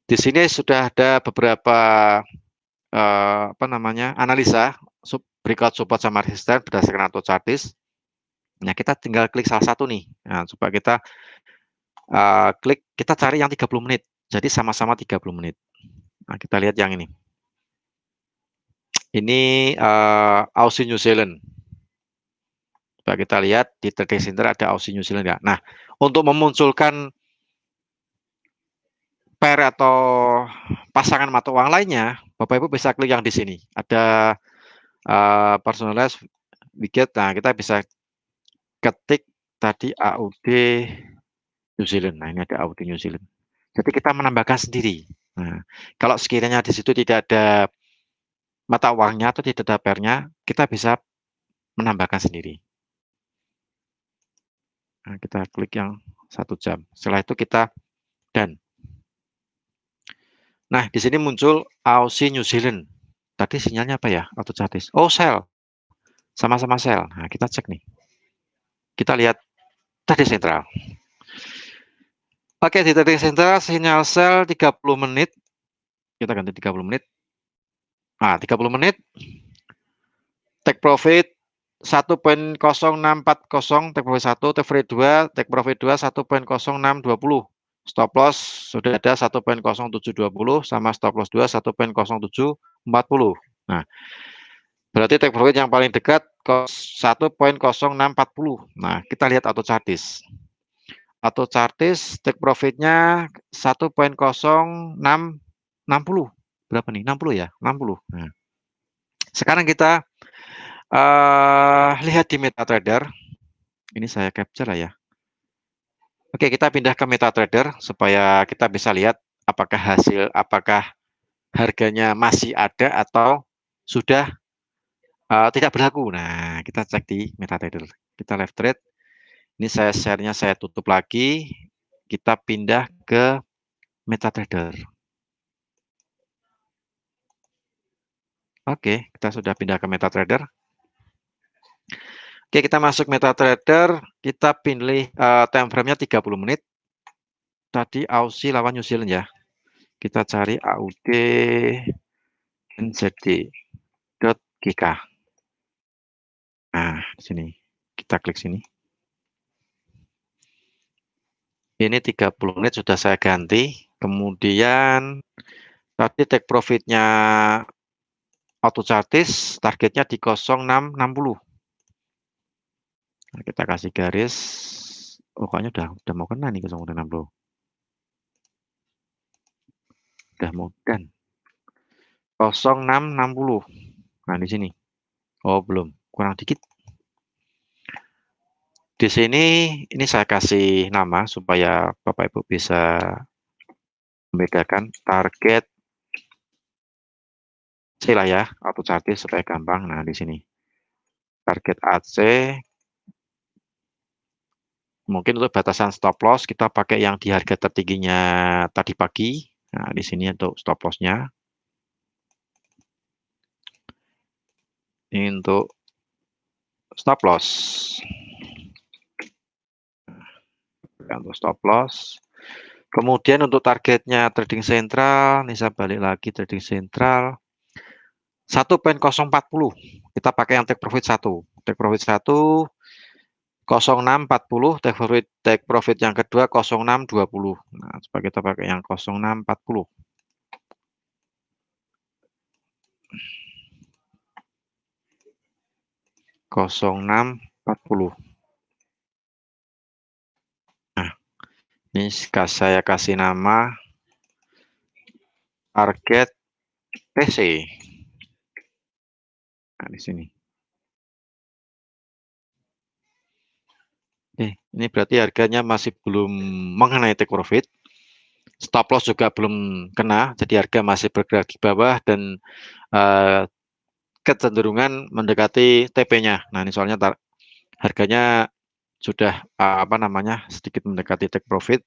di sini sudah ada beberapa analisa breakout support sama resisten berdasarkan AutoChartis. Nah, kita tinggal klik salah satu nih. Nah, coba kita klik, kita cari yang 30 menit. Jadi sama-sama 30 menit. Nah, kita lihat yang ini. Ini Aussie New Zealand. Coba kita lihat di trading center ada Aussie New Zealand nggak. Nah, untuk memunculkan pair atau pasangan mata uang lainnya, Bapak Ibu bisa klik yang di sini. Ada personalized widget. Nah, kita bisa ketik tadi AUD New Zealand. Nah, ini ada AUD New Zealand. Jadi kita menambahkan sendiri. Nah, kalau sekiranya di situ tidak ada mata uangnya atau tidak ada pairnya, kita bisa menambahkan sendiri. Nah, kita klik yang 1 jam. Setelah itu kita done. Nah, di sini muncul Aussie New Zealand. Tadi sinyalnya apa ya? AutoChartis. Oh, sell. Sama-sama sell. Nah, kita cek nih. Kita lihat tadi sentral. Oke, di trading center sinyal sell 30 menit. Kita ganti 30 menit. Nah, 30 menit. Take profit 1.0640, take profit 1, take profit 2, take profit 2 1.0620. Stop loss sudah ada 1.0720 sama stop loss 2 1.0740. Nah, berarti take profit yang paling dekat 1.0640. Nah, kita lihat AutoChartis. AutoChartis take profitnya 1.0660. Berapa nih? 60 ya? 60. Nah, sekarang kita lihat di MetaTrader. Ini saya capture lah ya. Oke, kita pindah ke MetaTrader supaya kita bisa lihat apakah harganya masih ada atau sudah tidak berlaku. Nah, kita cek di MetaTrader. Kita left trade. Ini share-nya saya tutup lagi. Kita pindah ke MetaTrader. Oke, kita sudah pindah ke MetaTrader. Oke, kita masuk MetaTrader, kita pilih time frame-nya 30 menit. Tadi Aussie lawan New Zealand ya. Kita cari AUD NZD.GK. Nah, di sini. Kita klik sini. Ini 30 menit sudah saya ganti. Kemudian tadi take profit-nya AutoChartis, targetnya di 0660. Nah, kita kasih garis. Oh, kayaknya udah mau kena nih 0660. Udah mau dan 0660. Nah, di sini. Oh, belum. Kurang dikit. Di sini ini saya kasih nama supaya Bapak Ibu bisa membedakan target C lah ya, AutoChartis supaya gampang. Nah, di sini. Target AC mungkin untuk batasan stop loss kita pakai yang di harga tertingginya tadi pagi. Nah, di sini untuk stop loss-nya. Ini untuk stop loss. Untuk stop loss. Kemudian untuk targetnya trading sentral, ini saya balik lagi trading sentral 1.040. Kita pakai yang take profit 1. Take profit 1 0640, take profit yang kedua 0620. Nah, coba kita pakai yang 0640. 06.40. Nah, ini saya kasih nama target PC. Nah, di sini. Ini berarti harganya masih belum mengenai take profit. Stop loss juga belum kena, jadi harga masih bergerak di bawah dan kecenderungan mendekati TP-nya. Nah, ini soalnya harganya sudah sedikit mendekati take profit.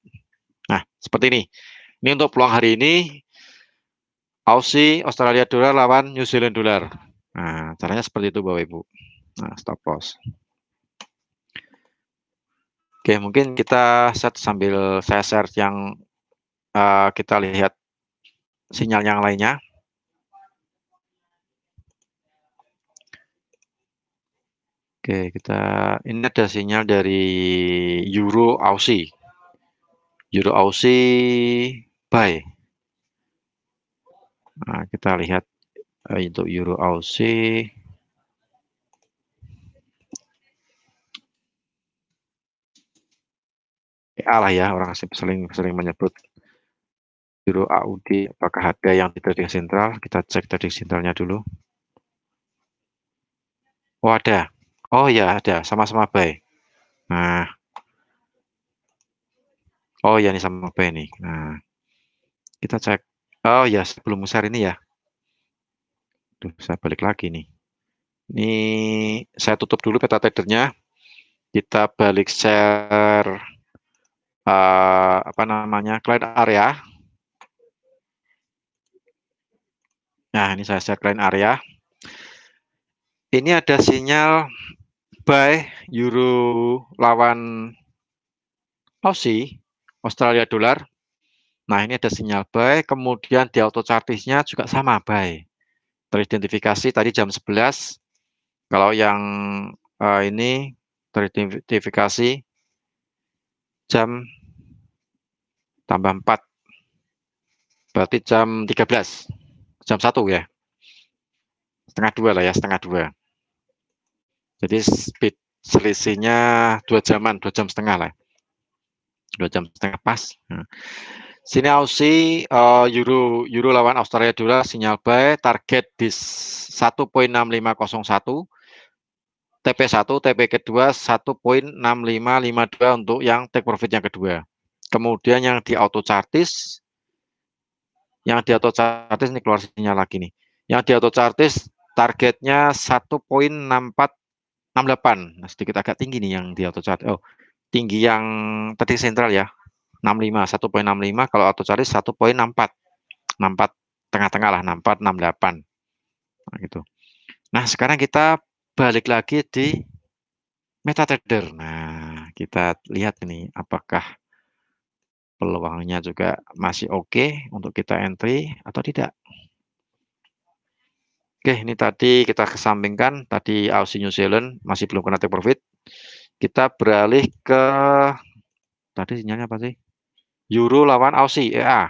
Nah, seperti ini. Ini untuk peluang hari ini Aussie Australia dollar lawan New Zealand dollar. Nah, caranya seperti itu Bapak Ibu. Nah, stop loss. Oke, mungkin kita set sambil saya share yang kita lihat sinyal yang lainnya. Oke, ini ada sinyal dari Euro Aussie. Euro Aussie buy. Nah, kita lihat untuk Euro Aussie. Lah ya, orang sering menyebut Euro AUD. Apakah ada yang di trading sentral? Kita cek trading sentralnya dulu. Oh, ada. Oh ya, ada. Sama-sama buy. Nah. Oh ya, ini sama buy nih. Nah. Kita cek. Oh ya, sebelum share ini ya. Duh, saya balik lagi nih. Ini saya tutup dulu peta tradernya. Kita balik share client area. Nah, ini saya share client area. Ini ada sinyal buy euro lawan Aussie, Australia dollar. Nah, ini ada sinyal buy, kemudian di auto chartisnya juga sama buy. Teridentifikasi tadi jam 11. Kalau yang ini teridentifikasi jam tambah 4. Berarti jam 13. Jam 1 ya. Setengah 2 lah ya, setengah 2. Jadi speed selisihnya 2 jam setengah lah. 2 jam setengah pas. Nah. Sini Aussie euro lawan Australia dollar sinyal buy, target di 1.6501. TP1, TP kedua 1.6552 untuk yang take profit yang kedua. Kemudian yang di auto chartis ini keluar sinyal lagi nih. Yang di auto chartis targetnya 1.6468. Nah, sedikit agak tinggi nih yang di auto chartis. Oh, tinggi yang tadi sentral ya. 1.65, kalau auto chartis 1.64. 64 tengah-tengah lah, 64, 68. Nah, gitu. Nah, sekarang kita balik lagi di MetaTrader. Nah, kita lihat ini apakah peluangnya juga masih oke untuk kita entry atau tidak. Oke, ini tadi kita kesampingkan, tadi Aussie New Zealand masih belum kena take profit. Kita beralih ke tadi sinyalnya apa sih? Euro lawan Aussie EA.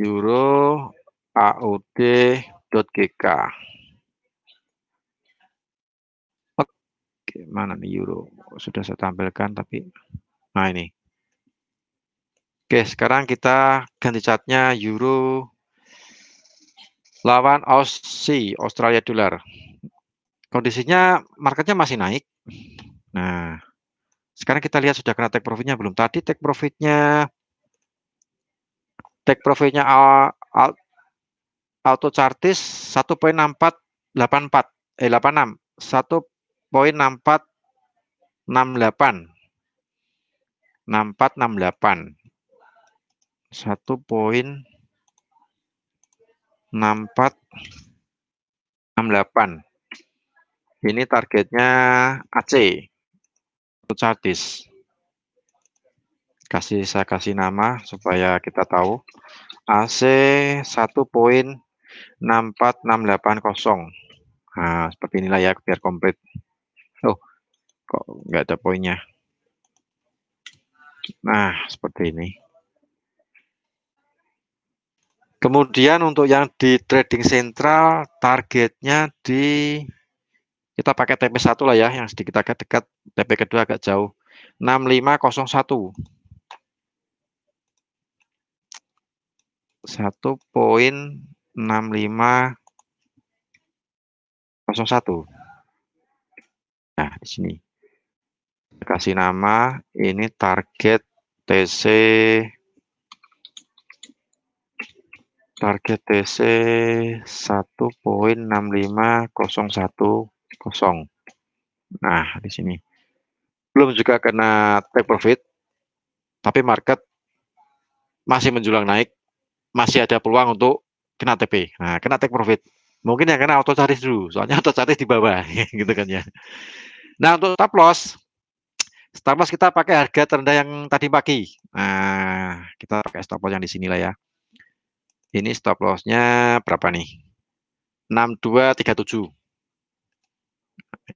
Euro AUD.GK. Oke, mana nih Euro? Sudah saya tampilkan tapi nah ini. Oke, sekarang kita ganti chartnya Euro lawan Aussie, Australia dollar. Kondisinya marketnya masih naik. Nah, sekarang kita lihat sudah kena take profitnya belum? Tadi take profitnya auto chartis 1.6486 1.6468 1.6468. Ini targetnya AC auto chartis. Saya kasih nama supaya kita tahu. AC 1.64680. Nah, seperti inilah ya biar komplit. Oh, kok nggak ada poinnya. Nah, seperti ini. Kemudian untuk yang di trading sentral, targetnya di kita pakai TP1 lah ya, yang sedikit agak dekat, TP kedua agak jauh. 6501. 1.6501. Nah, di sini kasih nama ini target TC 1.65010. Nah, di sini belum juga kena take profit, tapi market masih menjulang naik, masih ada peluang untuk kena TP. Nah, kena take profit. Mungkin yang kena auto cari dulu, soalnya auto cari di bawah, gitu kan ya. Nah, untuk stop loss kita pakai harga terendah yang tadi pagi. Nah, kita pakai stop loss yang di sini lah ya. Ini stop lossnya berapa nih? 6237.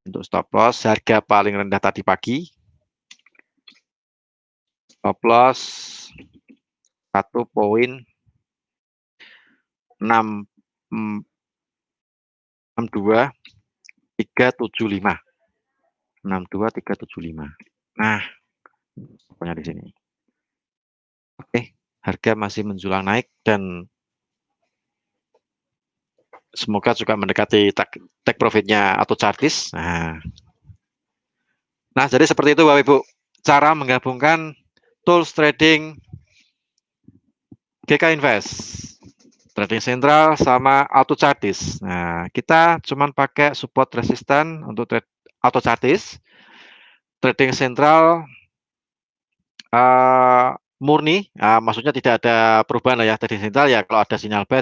Untuk stop loss harga paling rendah tadi pagi. Stop loss 1.62375. 62375. Nah, pokoknya di sini. Oke, harga masih menjulang naik dan semoga juga mendekati take profitnya atau chartis. Nah, jadi seperti itu Bapak Ibu, cara menggabungkan tools trading GK Invest, trading sentral sama auto chartis. Nah, kita cuman pakai support resisten untuk auto chartis, trading sentral murni, maksudnya tidak ada perubahan lah ya. Trading sentral ya kalau ada sinyal buy,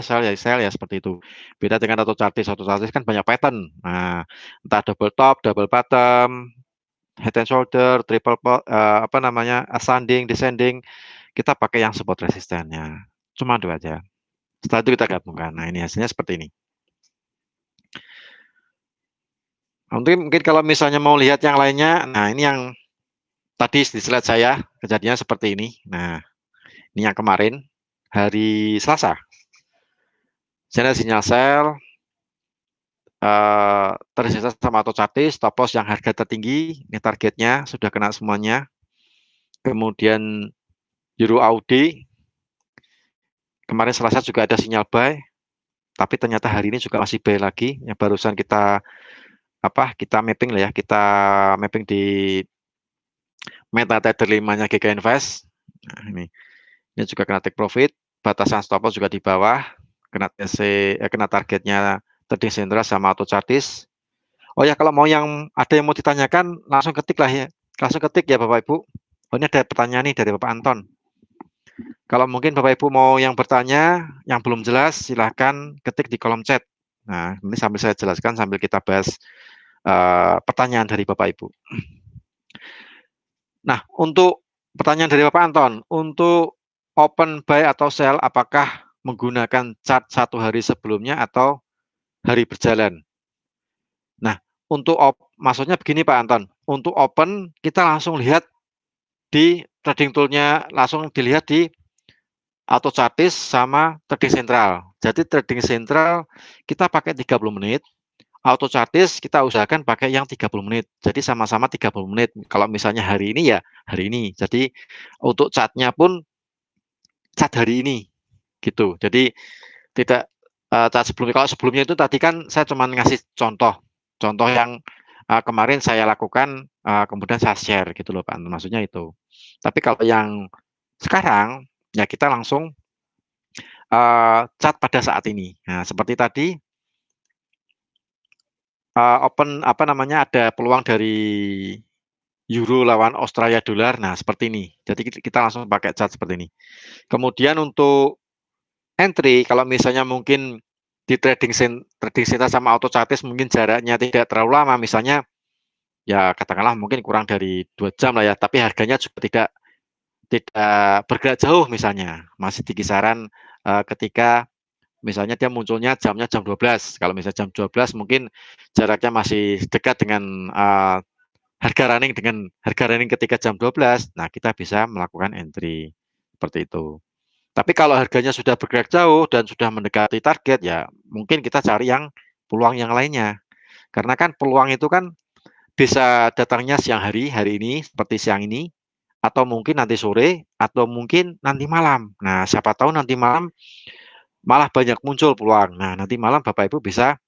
sell ya seperti itu. Beda dengan auto chartis kan banyak pattern. Nah, entah double top, double bottom, head and shoulder, ascending, descending, kita pakai yang support resistennya. Cuma dua aja. Setelah itu kita gabungkan. Nah, ini hasilnya seperti ini. Mungkin kalau misalnya mau lihat yang lainnya, nah ini yang tadi di slide saya kejadiannya seperti ini. Nah, ini yang kemarin hari Selasa. Saya ada sinyal sell, tersisa sama auto chartis, stop loss yang harga tertinggi, ini targetnya sudah kena semuanya. Kemudian Euro AUD, kemarin Selasa juga ada sinyal buy, tapi ternyata hari ini juga masih buy lagi. Yang barusan kita mapping lah ya, kita mapping di MetaTrader 5-nya GK Invest. Nah, ini juga kena take profit, batasan stop loss juga di bawah, kena targetnya trading sentral sama auto chartis. Oh ya, kalau ada yang mau ditanyakan, langsung ketik lah ya, langsung ketik ya Bapak Ibu. Oh, ini ada pertanyaan nih dari Bapak Anton. Kalau mungkin Bapak Ibu mau yang bertanya, yang belum jelas, silahkan ketik di kolom chat. Nah, ini sambil saya jelaskan, sambil kita bahas pertanyaan dari Bapak Ibu. Nah, untuk pertanyaan dari Bapak Anton, untuk open buy atau sell, apakah menggunakan chart 1 hari sebelumnya atau hari berjalan? Nah, maksudnya begini Pak Anton, untuk open kita langsung lihat di trading toolnya, langsung dilihat di auto chartis sama trading sentral. Jadi trading sentral kita pakai 30 menit, auto chartis kita usahakan pakai yang 30 menit. Jadi sama-sama 30 menit. Kalau misalnya hari ini ya hari ini. Jadi untuk chartnya pun chart hari ini gitu. Jadi tidak chart sebelumnya. Kalau sebelumnya itu tadi kan saya cuma ngasih contoh yang kemarin saya lakukan, kemudian saya share gitu loh Pak. Maksudnya itu. Tapi kalau yang sekarang ya kita langsung chart pada saat ini. Nah, seperti tadi ada peluang dari euro lawan Australia dolar. Nah, seperti ini. Jadi kita langsung pakai chart seperti ini. Kemudian untuk entry, kalau misalnya mungkin di trading center sama auto chartis mungkin jaraknya tidak terlalu lama, misalnya ya katakanlah mungkin kurang dari 2 jam lah ya, tapi harganya juga tidak bergerak jauh misalnya, masih di kisaran ketika misalnya dia munculnya jamnya jam 12. Kalau misalnya jam 12 mungkin jaraknya masih dekat dengan harga running ketika jam 12. Nah, kita bisa melakukan entry seperti itu. Tapi kalau harganya sudah bergerak jauh dan sudah mendekati target, ya mungkin kita cari yang peluang yang lainnya. Karena kan peluang itu kan bisa datangnya siang hari ini seperti siang ini, atau mungkin nanti sore, atau mungkin nanti malam. Nah, siapa tahu nanti malam malah banyak muncul peluang. Nah, nanti malam Bapak Ibu bisa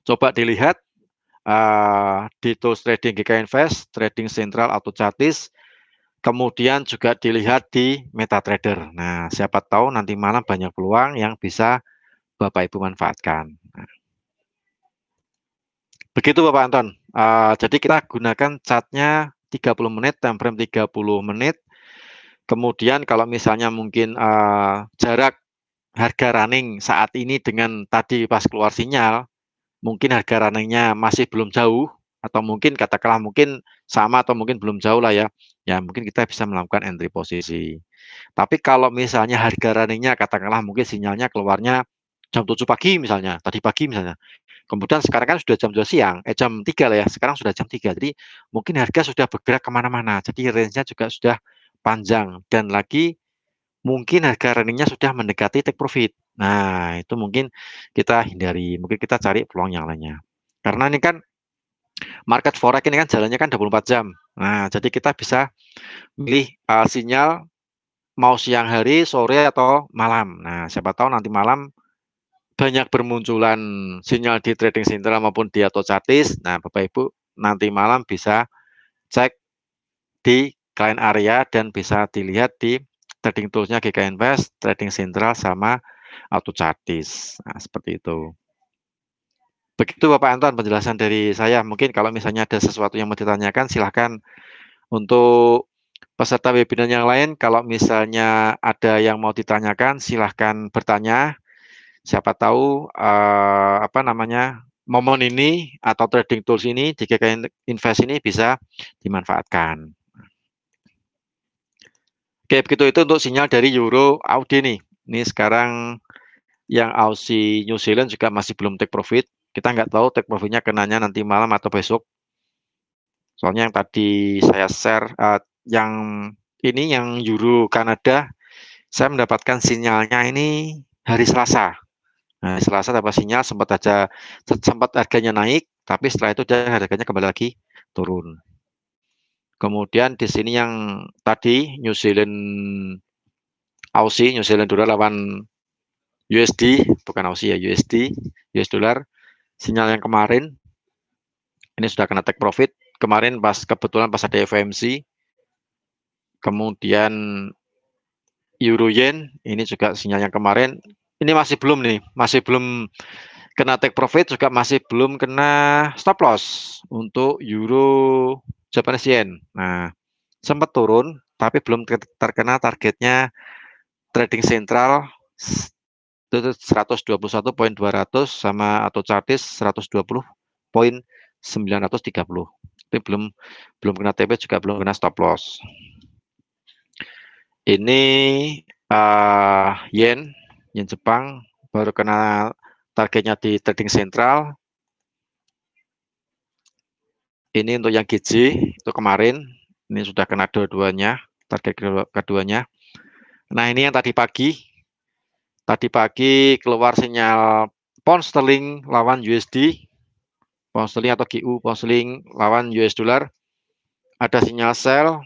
coba dilihat di tools trading GK Invest, Trading Central Auto Chartis, kemudian juga dilihat di MetaTrader. Nah, siapa tahu nanti malam banyak peluang yang bisa Bapak Ibu manfaatkan. Nah, begitu Bapak Anton. Jadi kita gunakan chartnya 30 menit, time frame 30 menit. Kemudian kalau misalnya mungkin jarak harga running saat ini dengan tadi pas keluar sinyal, mungkin harga runningnya masih belum jauh, atau mungkin katakanlah mungkin sama atau mungkin belum jauh lah ya. Ya mungkin kita bisa melakukan entry posisi. Tapi kalau misalnya harga runningnya katakanlah mungkin sinyalnya keluarnya jam 7 pagi misalnya, tadi pagi misalnya. Kemudian sekarang kan sudah jam 2 siang, jam 3 lah ya, sekarang sudah jam 3. Jadi mungkin harga sudah bergerak kemana-mana. Jadi range-nya juga sudah panjang. Dan lagi mungkin harga runningnya sudah mendekati take profit. Nah, itu mungkin kita hindari, mungkin kita cari peluang yang lainnya. Karena ini kan market forex ini kan jalannya kan 24 jam. Nah, jadi kita bisa milih sinyal mau siang hari, sore atau malam. Nah, siapa tahu nanti malam banyak bermunculan sinyal di trading central maupun di auto chartis. Nah, Bapak Ibu nanti malam bisa cek di client area dan bisa dilihat di trading toolsnya GK Invest, Trading Central sama Auto Chartis. Nah, seperti itu. Begitu Bapak Anton penjelasan dari saya. Mungkin kalau misalnya ada sesuatu yang mau ditanyakan, silahkan. Untuk peserta webinar yang lain, kalau misalnya ada yang mau ditanyakan, silahkan bertanya. Siapa tahu apa namanya momen ini atau trading tools ini di GK Invest ini bisa dimanfaatkan. Oke, begitu itu untuk sinyal dari Euro AUD nih. Ini sekarang yang Aussie New Zealand juga masih belum take profit. Kita nggak tahu take profitnya kenanya nanti malam atau besok. Soalnya yang tadi saya share, yang ini yang Euro Kanada, saya mendapatkan sinyalnya ini hari Selasa. Nah, hari Selasa dapat sinyal sempat harganya naik, tapi setelah itu dia harganya kembali lagi turun. Kemudian di sini yang tadi New Zealand Aussie, New Zealand dollar lawan USD, bukan Aussie ya, USD, US dollar. Sinyal yang kemarin ini sudah kena take profit. Kemarin kebetulan pas ada FOMC. Kemudian Euro Yen, ini juga sinyal yang kemarin. Ini masih belum nih, masih belum kena take profit, juga masih belum kena stop loss untuk Euro Japanese Yen. Nah, sempat turun, tapi belum terkena targetnya trading central itu 121.200 sama atau chartis 120.930. Tapi belum kena TP, juga belum kena stop loss. Ini yen Jepang baru kena targetnya di trading central. Ini untuk yang GJ itu kemarin, ini sudah kena dua-duanya, target keduanya. Nah, ini yang tadi pagi keluar sinyal pound sterling lawan USD, pound sterling atau GU, pound sterling lawan US dollar. Ada sinyal sell.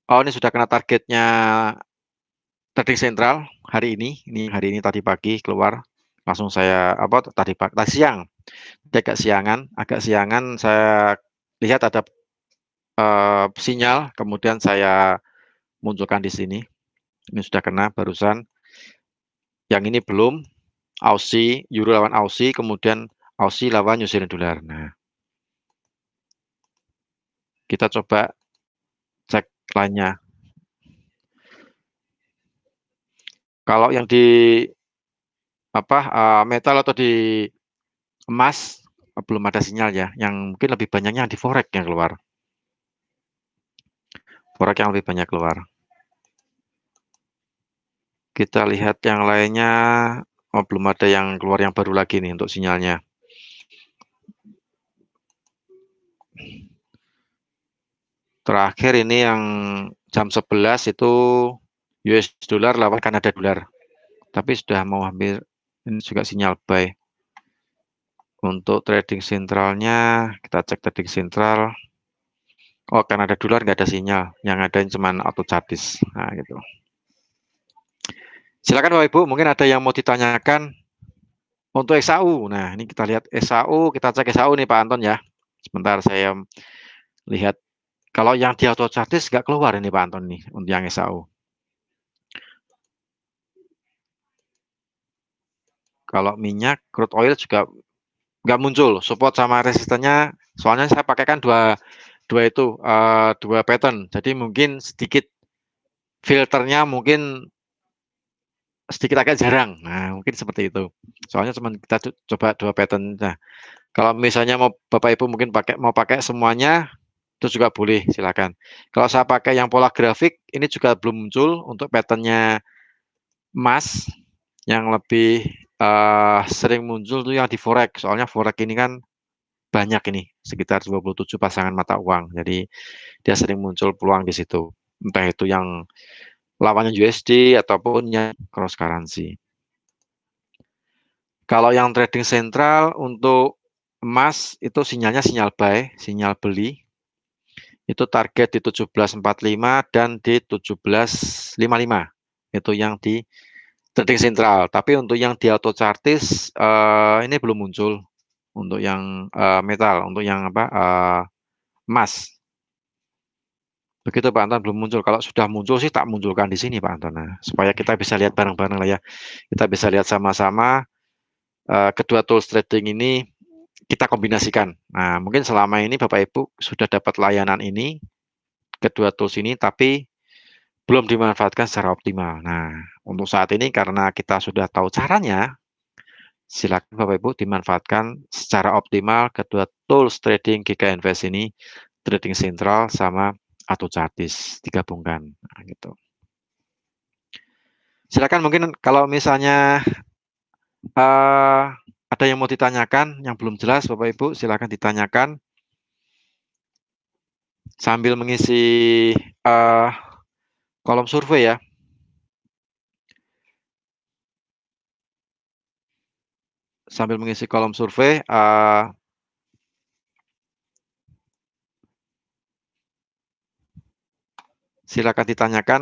Oh, ini sudah kena targetnya trading central hari ini. Ini hari ini tadi pagi keluar. Langsung saya tadi siang. Agak siangan saya lihat ada sinyal, kemudian saya munculkan di sini. Ini sudah kena barusan. Yang ini belum. Aussie, Euro lawan Aussie, kemudian Aussie lawan New Zealand dollar. Nah, kita coba cek lainnya. Kalau yang di metal atau di emas belum ada sinyal ya. Yang mungkin lebih banyaknya di forex yang keluar. Forex yang lebih banyak keluar. Kita lihat yang lainnya. Oh, belum ada yang keluar yang baru lagi nih untuk sinyalnya. Terakhir ini yang jam 11 itu US dollar lawan Kanada dolar. Tapi sudah mau hampir, ini juga sinyal buy. Untuk trading sentralnya, kita cek trading sentral. Oh, Kanada dolar nggak ada sinyal, yang ada cuma auto chartis. Nah, gitu. Silakan Bapak Ibu, mungkin ada yang mau ditanyakan untuk SAU. Nah, ini kita lihat SAU, kita cek SAU nih Pak Anton ya. Sebentar saya lihat. Kalau yang di auto chartis nggak keluar ini Pak Anton nih untuk yang SAU. Kalau minyak, crude oil juga nggak muncul support sama resistennya. Soalnya saya pakai kan dua dua pattern. Jadi mungkin sedikit filternya mungkin sedikit agak jarang. Nah, mungkin seperti itu. Soalnya cuma kita coba dua pattern. Nah, kalau misalnya mau Bapak Ibu mungkin mau pakai semuanya, itu juga boleh, silakan. Kalau saya pakai yang pola grafik, ini juga belum muncul untuk patternnya emas. Yang lebih sering muncul tuh yang di forex. Soalnya forex ini kan banyak ini, sekitar 27 pasangan mata uang. Jadi dia sering muncul peluang di situ. Entah itu yang lawannya USD ataupun yang cross currency. Kalau yang trading sentral untuk emas itu sinyalnya sinyal buy, sinyal beli. Itu target di 17.45 dan di 17.55. Itu yang di trading sentral. Tapi untuk yang di auto chartis ini belum muncul untuk yang metal, untuk yang apa emas. Begitu Pak Anton, belum muncul. Kalau sudah muncul sih tak munculkan di sini Pak Anton. Nah, supaya kita bisa lihat bareng-bareng lah ya. Kita bisa lihat sama-sama kedua tools trading ini kita kombinasikan. Nah, mungkin selama ini Bapak Ibu sudah dapat layanan ini, kedua tools ini, tapi belum dimanfaatkan secara optimal. Nah, untuk saat ini karena kita sudah tahu caranya, silakan Bapak Ibu dimanfaatkan secara optimal kedua tools trading GK Invest ini, trading sentral sama auto chartis digabungkan. Nah, gitu. Silakan mungkin kalau misalnya ada yang mau ditanyakan yang belum jelas Bapak Ibu, silakan ditanyakan sambil mengisi kolom survei ya. Sambil mengisi kolom survei, silakan ditanyakan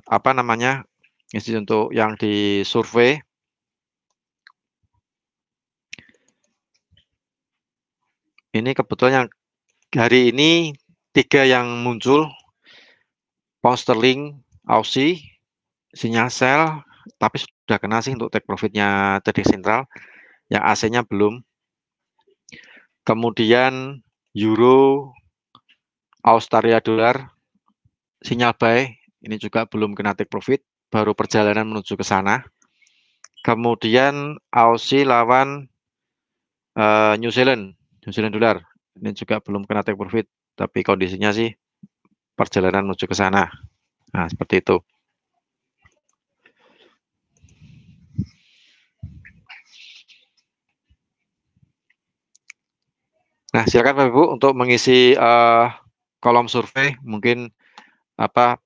apa namanya isi untuk yang di survei. Ini kebetulan yang hari ini 3 yang muncul, pound sterling, Aussie, sinyal sell, tapi sudah kena sih untuk take profitnya trading sentral, yang AC-nya belum. Kemudian euro, Australia dolar, sinyal buy, ini juga belum kena take profit, baru perjalanan menuju ke sana. Kemudian Aussie lawan New Zealand dolar, ini juga belum kena take profit, tapi kondisinya sih perjalanan menuju ke sana. Nah, seperti itu. Nah, silakan Bapak Ibu untuk mengisi kolom survei, mungkin apa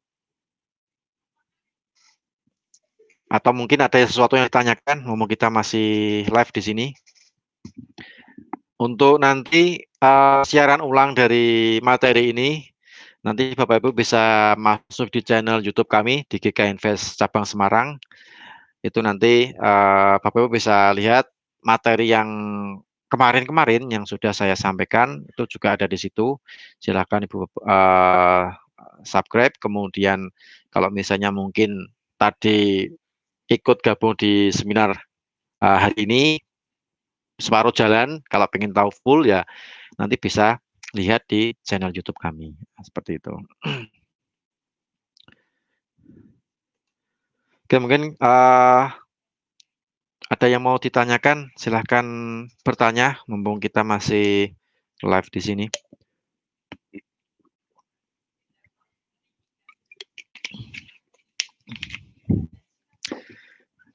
atau mungkin ada sesuatu yang ditanyakan, ngomong kita masih live di sini. Untuk nanti siaran ulang dari materi ini, nanti Bapak Ibu bisa masuk di channel YouTube kami di GK Invest Cabang Semarang. Itu nanti Bapak Ibu bisa lihat materi yang kemarin-kemarin yang sudah saya sampaikan, itu juga ada di situ. Silakan Ibu subscribe. Kemudian kalau misalnya mungkin tadi ikut gabung di seminar hari ini separuh jalan, kalau pengen tahu full ya nanti bisa lihat di channel YouTube kami. Seperti itu. Oke, mungkin ada yang mau ditanyakan, silahkan bertanya, mumpung kita masih live di sini.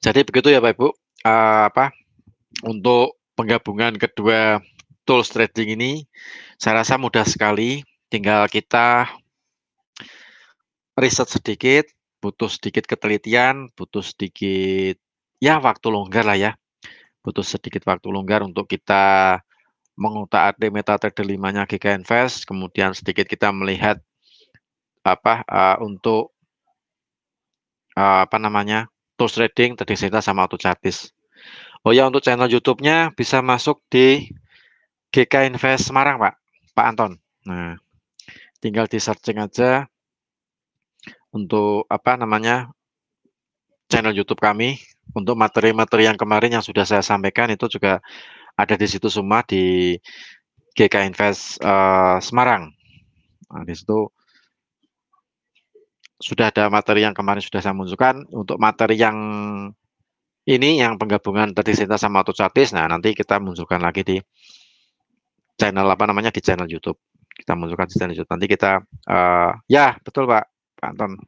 Jadi begitu ya Bapak Ibu, untuk penggabungan kedua tools trading ini, saya rasa mudah sekali, tinggal kita riset sedikit, butuh sedikit ketelitian, butuh sedikit ya waktu longgar lah ya, butuh sedikit waktu longgar untuk kita mengutak-atik MetaTrader 5-nya GK Invest, kemudian sedikit kita melihat untuk apa namanya, tools trading, trading signal sama auto chartis. Oh ya, untuk channel YouTube-nya bisa masuk di GK Invest Semarang, Pak Anton. Nah, tinggal di searching aja untuk apa namanya, channel YouTube kami. Untuk materi-materi yang kemarin yang sudah saya sampaikan itu juga ada di situ semua di GK Invest Semarang. Nah, di situ sudah ada materi yang kemarin sudah saya munculkan. Untuk materi yang ini yang penggabungan trading signal sama auto chartis, nah nanti kita munculkan lagi di channel apa namanya, di channel YouTube. Kita munculkan di channel YouTube. Nanti kita ya betul Pak Anton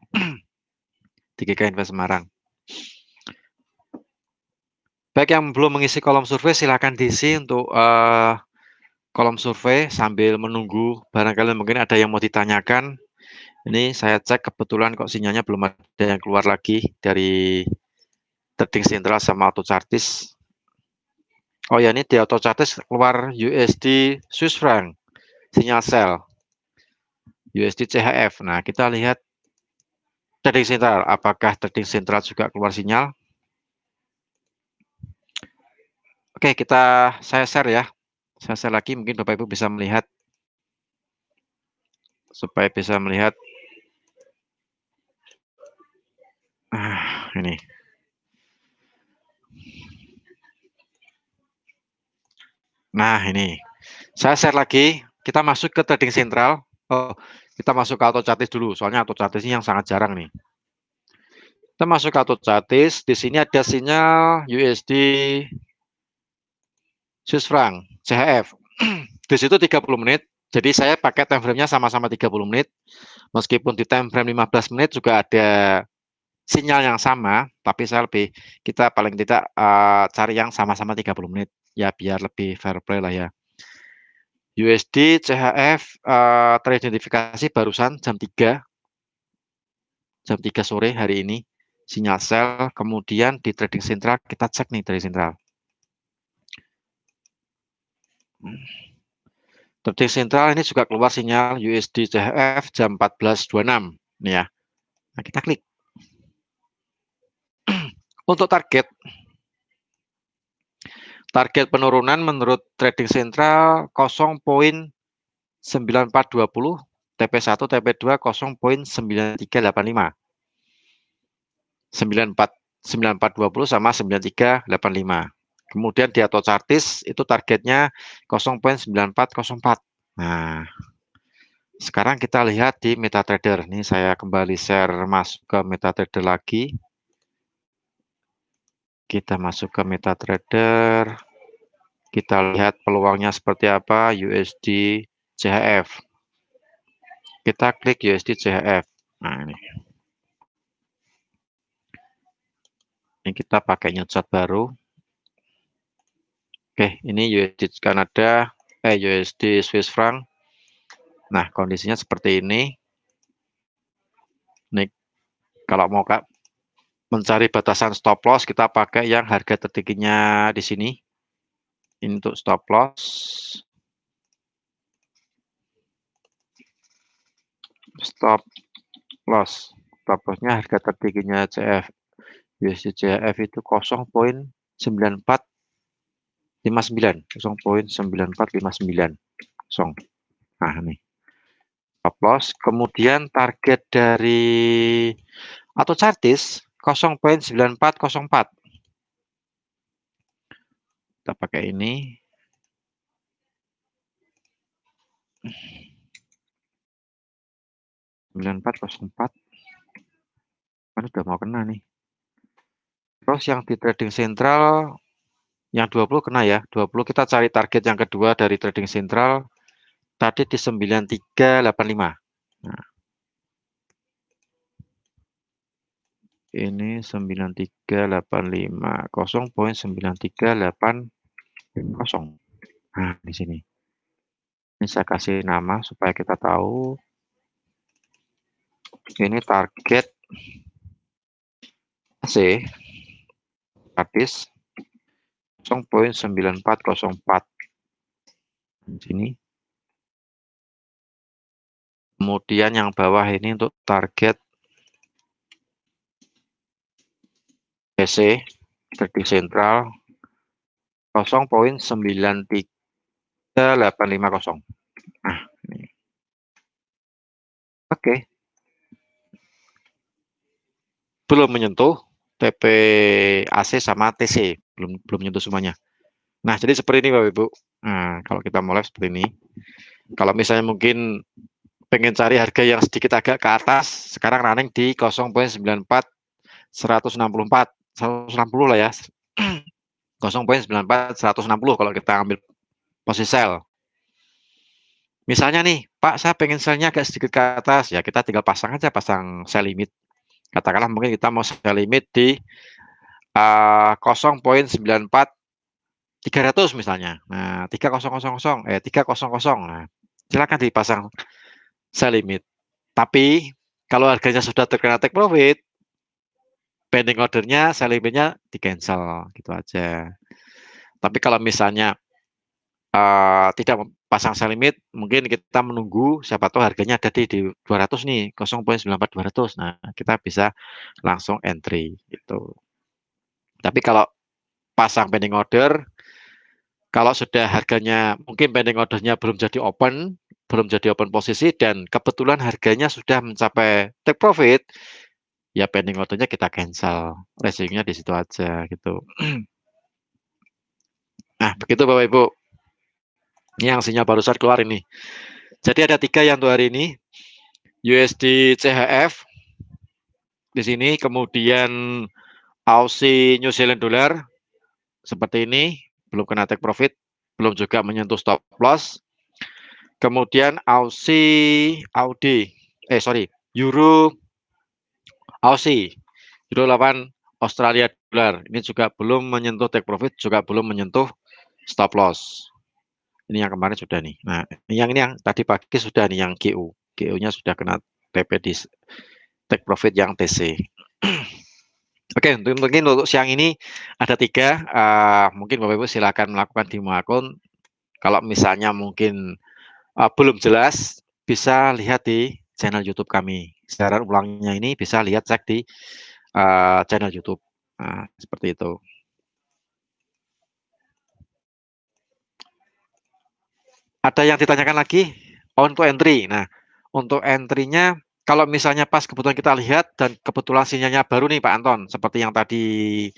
di GK Invest Semarang. Baik, yang belum mengisi kolom survei silakan diisi untuk kolom survei sambil menunggu barangkali mungkin ada yang mau ditanyakan. Ini saya cek kebetulan kok sinyalnya belum ada yang keluar lagi dari trading central sama auto chartis. Oh ya, ini di auto chartis keluar USD Swiss franc sinyal sell, USD CHF. Nah, kita lihat trading central, apakah trading central juga keluar sinyal? Oke, saya share ya. Saya share lagi, mungkin Bapak Ibu bisa melihat, supaya bisa melihat. Ini. Nah, ini. Saya share lagi, kita masuk ke trading central. Oh, kita masuk ke auto chartis dulu, soalnya auto chartis ini yang sangat jarang nih. Kita masuk ke auto chartis, di sini ada sinyal USD Swiss franc CHF. Di situ 30 menit. Jadi saya pakai time frame-nya sama-sama 30 menit. Meskipun di time frame 15 menit juga ada sinyal yang sama, tapi kita paling tidak cari yang sama-sama 30 menit. Ya biar lebih fair play lah ya. USD CHF teridentifikasi barusan jam 3 sore hari ini. Sinyal sell, kemudian di trading central kita cek nih trading central. Trading central ini juga keluar sinyal USD CHF jam 14.26 nih ya. Nah, kita klik. Untuk target penurunan menurut trading central 0.9420, TP1, TP2 0.9385. 9420 sama 9385. Kemudian di auto chartis itu targetnya 0.9404. Nah, sekarang kita lihat di MetaTrader. Ini saya kembali share masuk ke MetaTrader lagi. Kita masuk ke MetaTrader. Kita lihat peluangnya seperti apa USD CHF. Kita klik USD CHF. Nah, ini. Ini kita pakai nyotshot baru. Oke, ini USD Kanada, USD Swiss franc. Nah, kondisinya seperti ini. Nih, kalau mau mencari batasan stop loss, kita pakai yang harga tertingginya di sini. Ini untuk stop loss. Stop lossnya harga tertingginya CF. USD CF itu 0.9459. 0.9459. Nah, ini stop loss. Kemudian target dari auto chartis 0.9404. Kita pakai ini. 9404. Kan udah mau kena nih. Terus yang di trading central yang 20 kena ya. 20 kita cari target yang kedua dari trading central tadi di 9385. Nah, ini 9385, 0.9380. Nah, di sini. Ini saya kasih nama supaya kita tahu. Ini target C hadis 0,9404 sini. Kemudian yang bawah ini untuk target BC di sentral 0,93850. Nah, ini. Oke. Belum menyentuh TPAC sama TC, belum menyentuh semuanya. Nah, jadi seperti ini Bapak Ibu. Nah, kalau kita mulai seperti ini. Kalau misalnya mungkin pengen cari harga yang sedikit agak ke atas, sekarang running di 0,94 160 lah ya. 0,94 160 kalau kita ambil posisi sell. Misalnya nih, Pak, saya pengen sellnya agak sedikit ke atas, ya kita tinggal pasang aja, pasang sell limit. Katakanlah mungkin kita mau sell limit di 0,94 300 misalnya. Nah, 300. Nah, silakan dipasang sell limit. Tapi kalau harganya sudah terkena take profit, pending ordernya, sell limitnya di cancel gitu aja. Tapi kalau misalnya tidak pasang sell limit, mungkin kita menunggu siapa tahu harganya ada di 200 nih, 0,94200. Nah, kita bisa langsung entry gitu. Tapi kalau pasang pending order, kalau sudah harganya mungkin pending ordernya belum jadi open posisi dan kebetulan harganya sudah mencapai take profit, ya pending ordernya kita cancel. Resikonya di situ aja gitu. Nah, begitu Bapak Ibu. Ini yang sinyal barusan keluar ini. Jadi ada 3 yang untuk hari ini. USD CHF di sini, kemudian Aussie New Zealand Dollar seperti ini, belum kena take profit, belum juga menyentuh stop loss. Kemudian Euro Aussie, Euro lawan Australia Dollar. Ini juga belum menyentuh take profit, juga belum menyentuh stop loss. Ini yang kemarin sudah nih. Nah, ini yang tadi pagi sudah nih yang GU. GU-nya sudah kena TP di take profit yang TC. Oke, mungkin untuk siang ini ada 3. Mungkin Bapak Ibu silakan melakukan demo akun. Kalau misalnya mungkin belum jelas, bisa lihat di channel YouTube kami. Siaran ulangnya ini bisa lihat cek di channel YouTube. Nah, seperti itu. Ada yang ditanyakan lagi? Untuk entry. Nah, untuk entry-nya kalau misalnya pas kebetulan kita lihat dan kebetulan sinyalnya baru nih Pak Anton, seperti yang tadi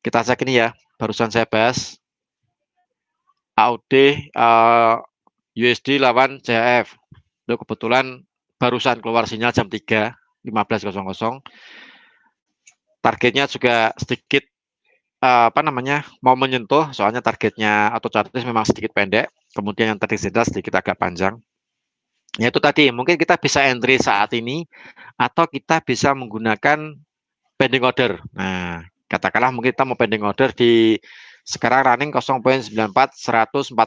kita cek ini ya, barusan saya bahas AUD USD lawan CHF. Itu kebetulan barusan keluar sinyal jam 3.15.00. Targetnya juga sedikit mau menyentuh, soalnya targetnya atau chartis memang sedikit pendek, kemudian yang tadi sedikit agak panjang. Ya itu tadi, mungkin kita bisa entry saat ini, atau kita bisa menggunakan pending order. Nah, katakanlah mungkin kita mau pending order di sekarang running 0,94 140.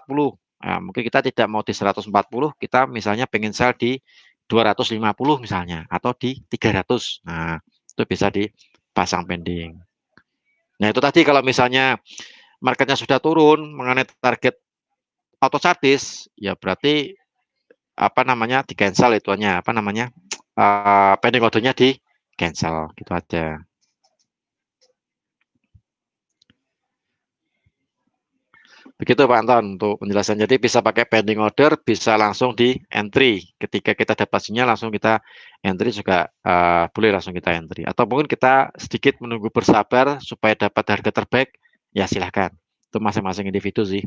Nah, mungkin kita tidak mau di 140, kita misalnya pengen sell di 250 misalnya, atau di 300. Nah, itu bisa dipasang pending. Nah, itu tadi kalau misalnya marketnya sudah turun mengenai target auto chartis, ya berarti di cancel ituannya, pending ordernya di cancel gitu aja. Begitu Pak Anton untuk penjelasan. Jadi bisa pakai pending order, bisa langsung di entry. Ketika kita dapat sinyal langsung kita entry juga boleh langsung kita entry. Atau mungkin kita sedikit menunggu bersabar supaya dapat harga terbaik, ya silahkan. Itu masing-masing individu sih.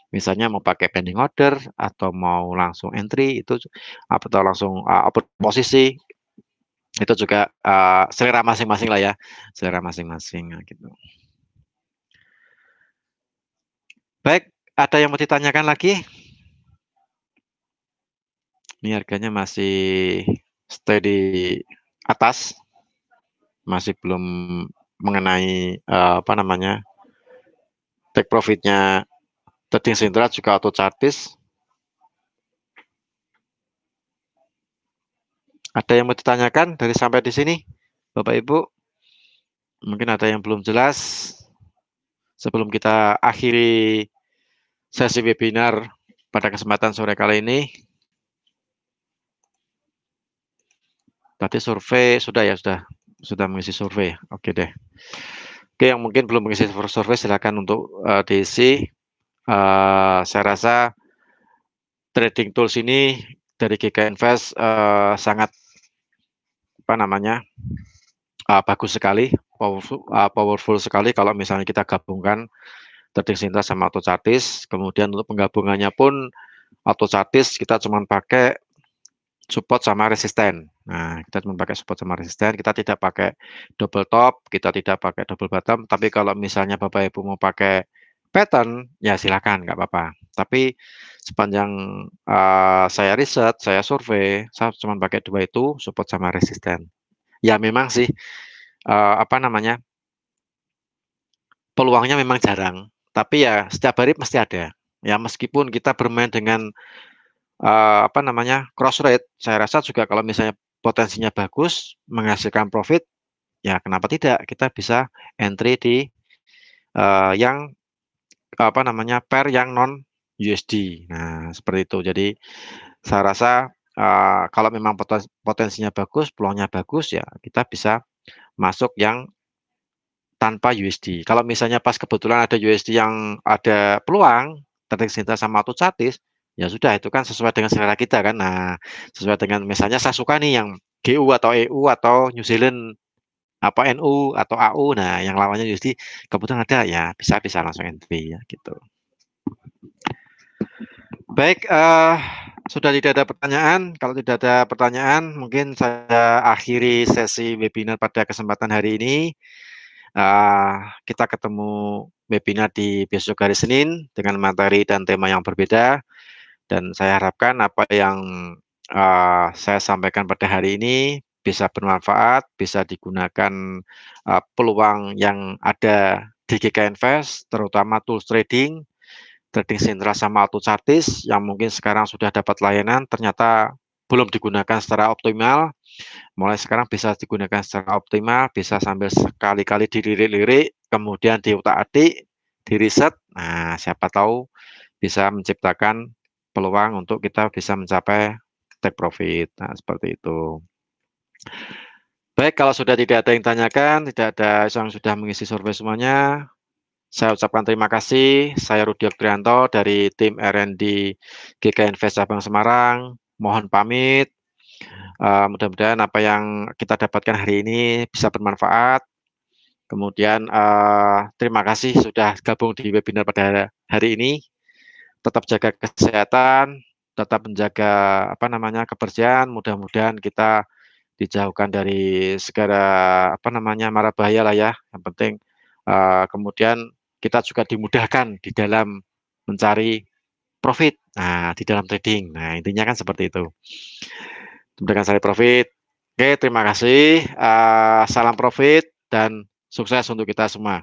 Misalnya mau pakai pending order atau mau langsung entry itu atau langsung open posisi itu juga selera masing-masing lah ya, selera masing-masing gitu. Baik, ada yang mau ditanyakan lagi? Ini harganya masih stay di atas, masih belum mengenai take profitnya trading sentral juga auto chartis. Ada yang mau ditanyakan dari sampai di sini, Bapak Ibu? Mungkin ada yang belum jelas sebelum kita akhiri sesi webinar pada kesempatan sore kali ini. Tadi survei sudah ya, sudah mengisi survei. Oke deh. Oke, yang mungkin belum mengisi survei silakan untuk diisi. Saya rasa trading tools ini dari GK Invest sangat apa namanya bagus sekali, powerful sekali kalau misalnya kita gabungkan trading Sinta sama AutoChartis. Kemudian untuk penggabungannya pun AutoChartis kita cuma pakai support sama resisten. Nah, kita cuma pakai support sama resisten, kita tidak pakai double top, kita tidak pakai double bottom. Tapi kalau misalnya Bapak Ibu mau pakai pattern, ya silakan, nggak apa-apa. Tapi sepanjang saya riset, saya survei, saya cuma pakai dua itu, support sama resisten. Ya memang sih, apa namanya, peluangnya memang jarang. Tapi ya setiap hari pasti ada. Ya meskipun kita bermain dengan apa namanya, cross rate, saya rasa juga kalau misalnya potensinya bagus, menghasilkan profit, ya kenapa tidak, kita bisa entry di yang apa namanya, pair yang non USD. Nah, seperti itu. Jadi saya rasa kalau memang potensinya bagus, peluangnya bagus, ya kita bisa masuk yang tanpa USD. Kalau misalnya pas kebetulan ada USD yang ada peluang, terdeteksi sama AutoChartis, ya sudah itu kan sesuai dengan selera kita kan. Nah, sesuai dengan misalnya saya suka nih yang GU atau EU atau New Zealand apa NU atau AU. Nah, yang lawannya USD kebetulan ada ya bisa bisa langsung entry ya gitu. Baik, sudah tidak ada pertanyaan. Kalau tidak ada pertanyaan, mungkin saya akhiri sesi webinar pada kesempatan hari ini. Kita ketemu webinar di besok hari Senin dengan materi dan tema yang berbeda. Dan saya harapkan apa yang saya sampaikan pada hari ini bisa bermanfaat, bisa digunakan peluang yang ada di GK Invest, terutama tools trading, trading sentral sama AutoChartis yang mungkin sekarang sudah dapat layanan, ternyata belum digunakan secara optimal. Mulai sekarang bisa digunakan secara optimal, bisa sambil sekali-kali dilirik-lirik, kemudian diutak-atik, diriset. Nah, siapa tahu bisa menciptakan peluang untuk kita bisa mencapai take profit. Nah, seperti itu. Baik, kalau sudah tidak ada yang tanyakan, tidak ada yang sudah mengisi survei semuanya, saya ucapkan terima kasih. Saya Rudi Oktrianto dari tim R&D GK Invest Cabang Semarang. Mohon pamit. Mudah-mudahan apa yang kita dapatkan hari ini bisa bermanfaat. Kemudian terima kasih sudah gabung di webinar pada hari ini. Tetap jaga kesehatan, tetap menjaga apa namanya kebersihan. Mudah-mudahan kita dijauhkan dari segala apa namanya mara bahaya lah ya. Yang penting kemudian kita juga dimudahkan di dalam mencari profit. Nah, di dalam trading. Nah, intinya kan seperti itu. Dimudahkan cari profit. Oke, terima kasih. Salam profit dan sukses untuk kita semua.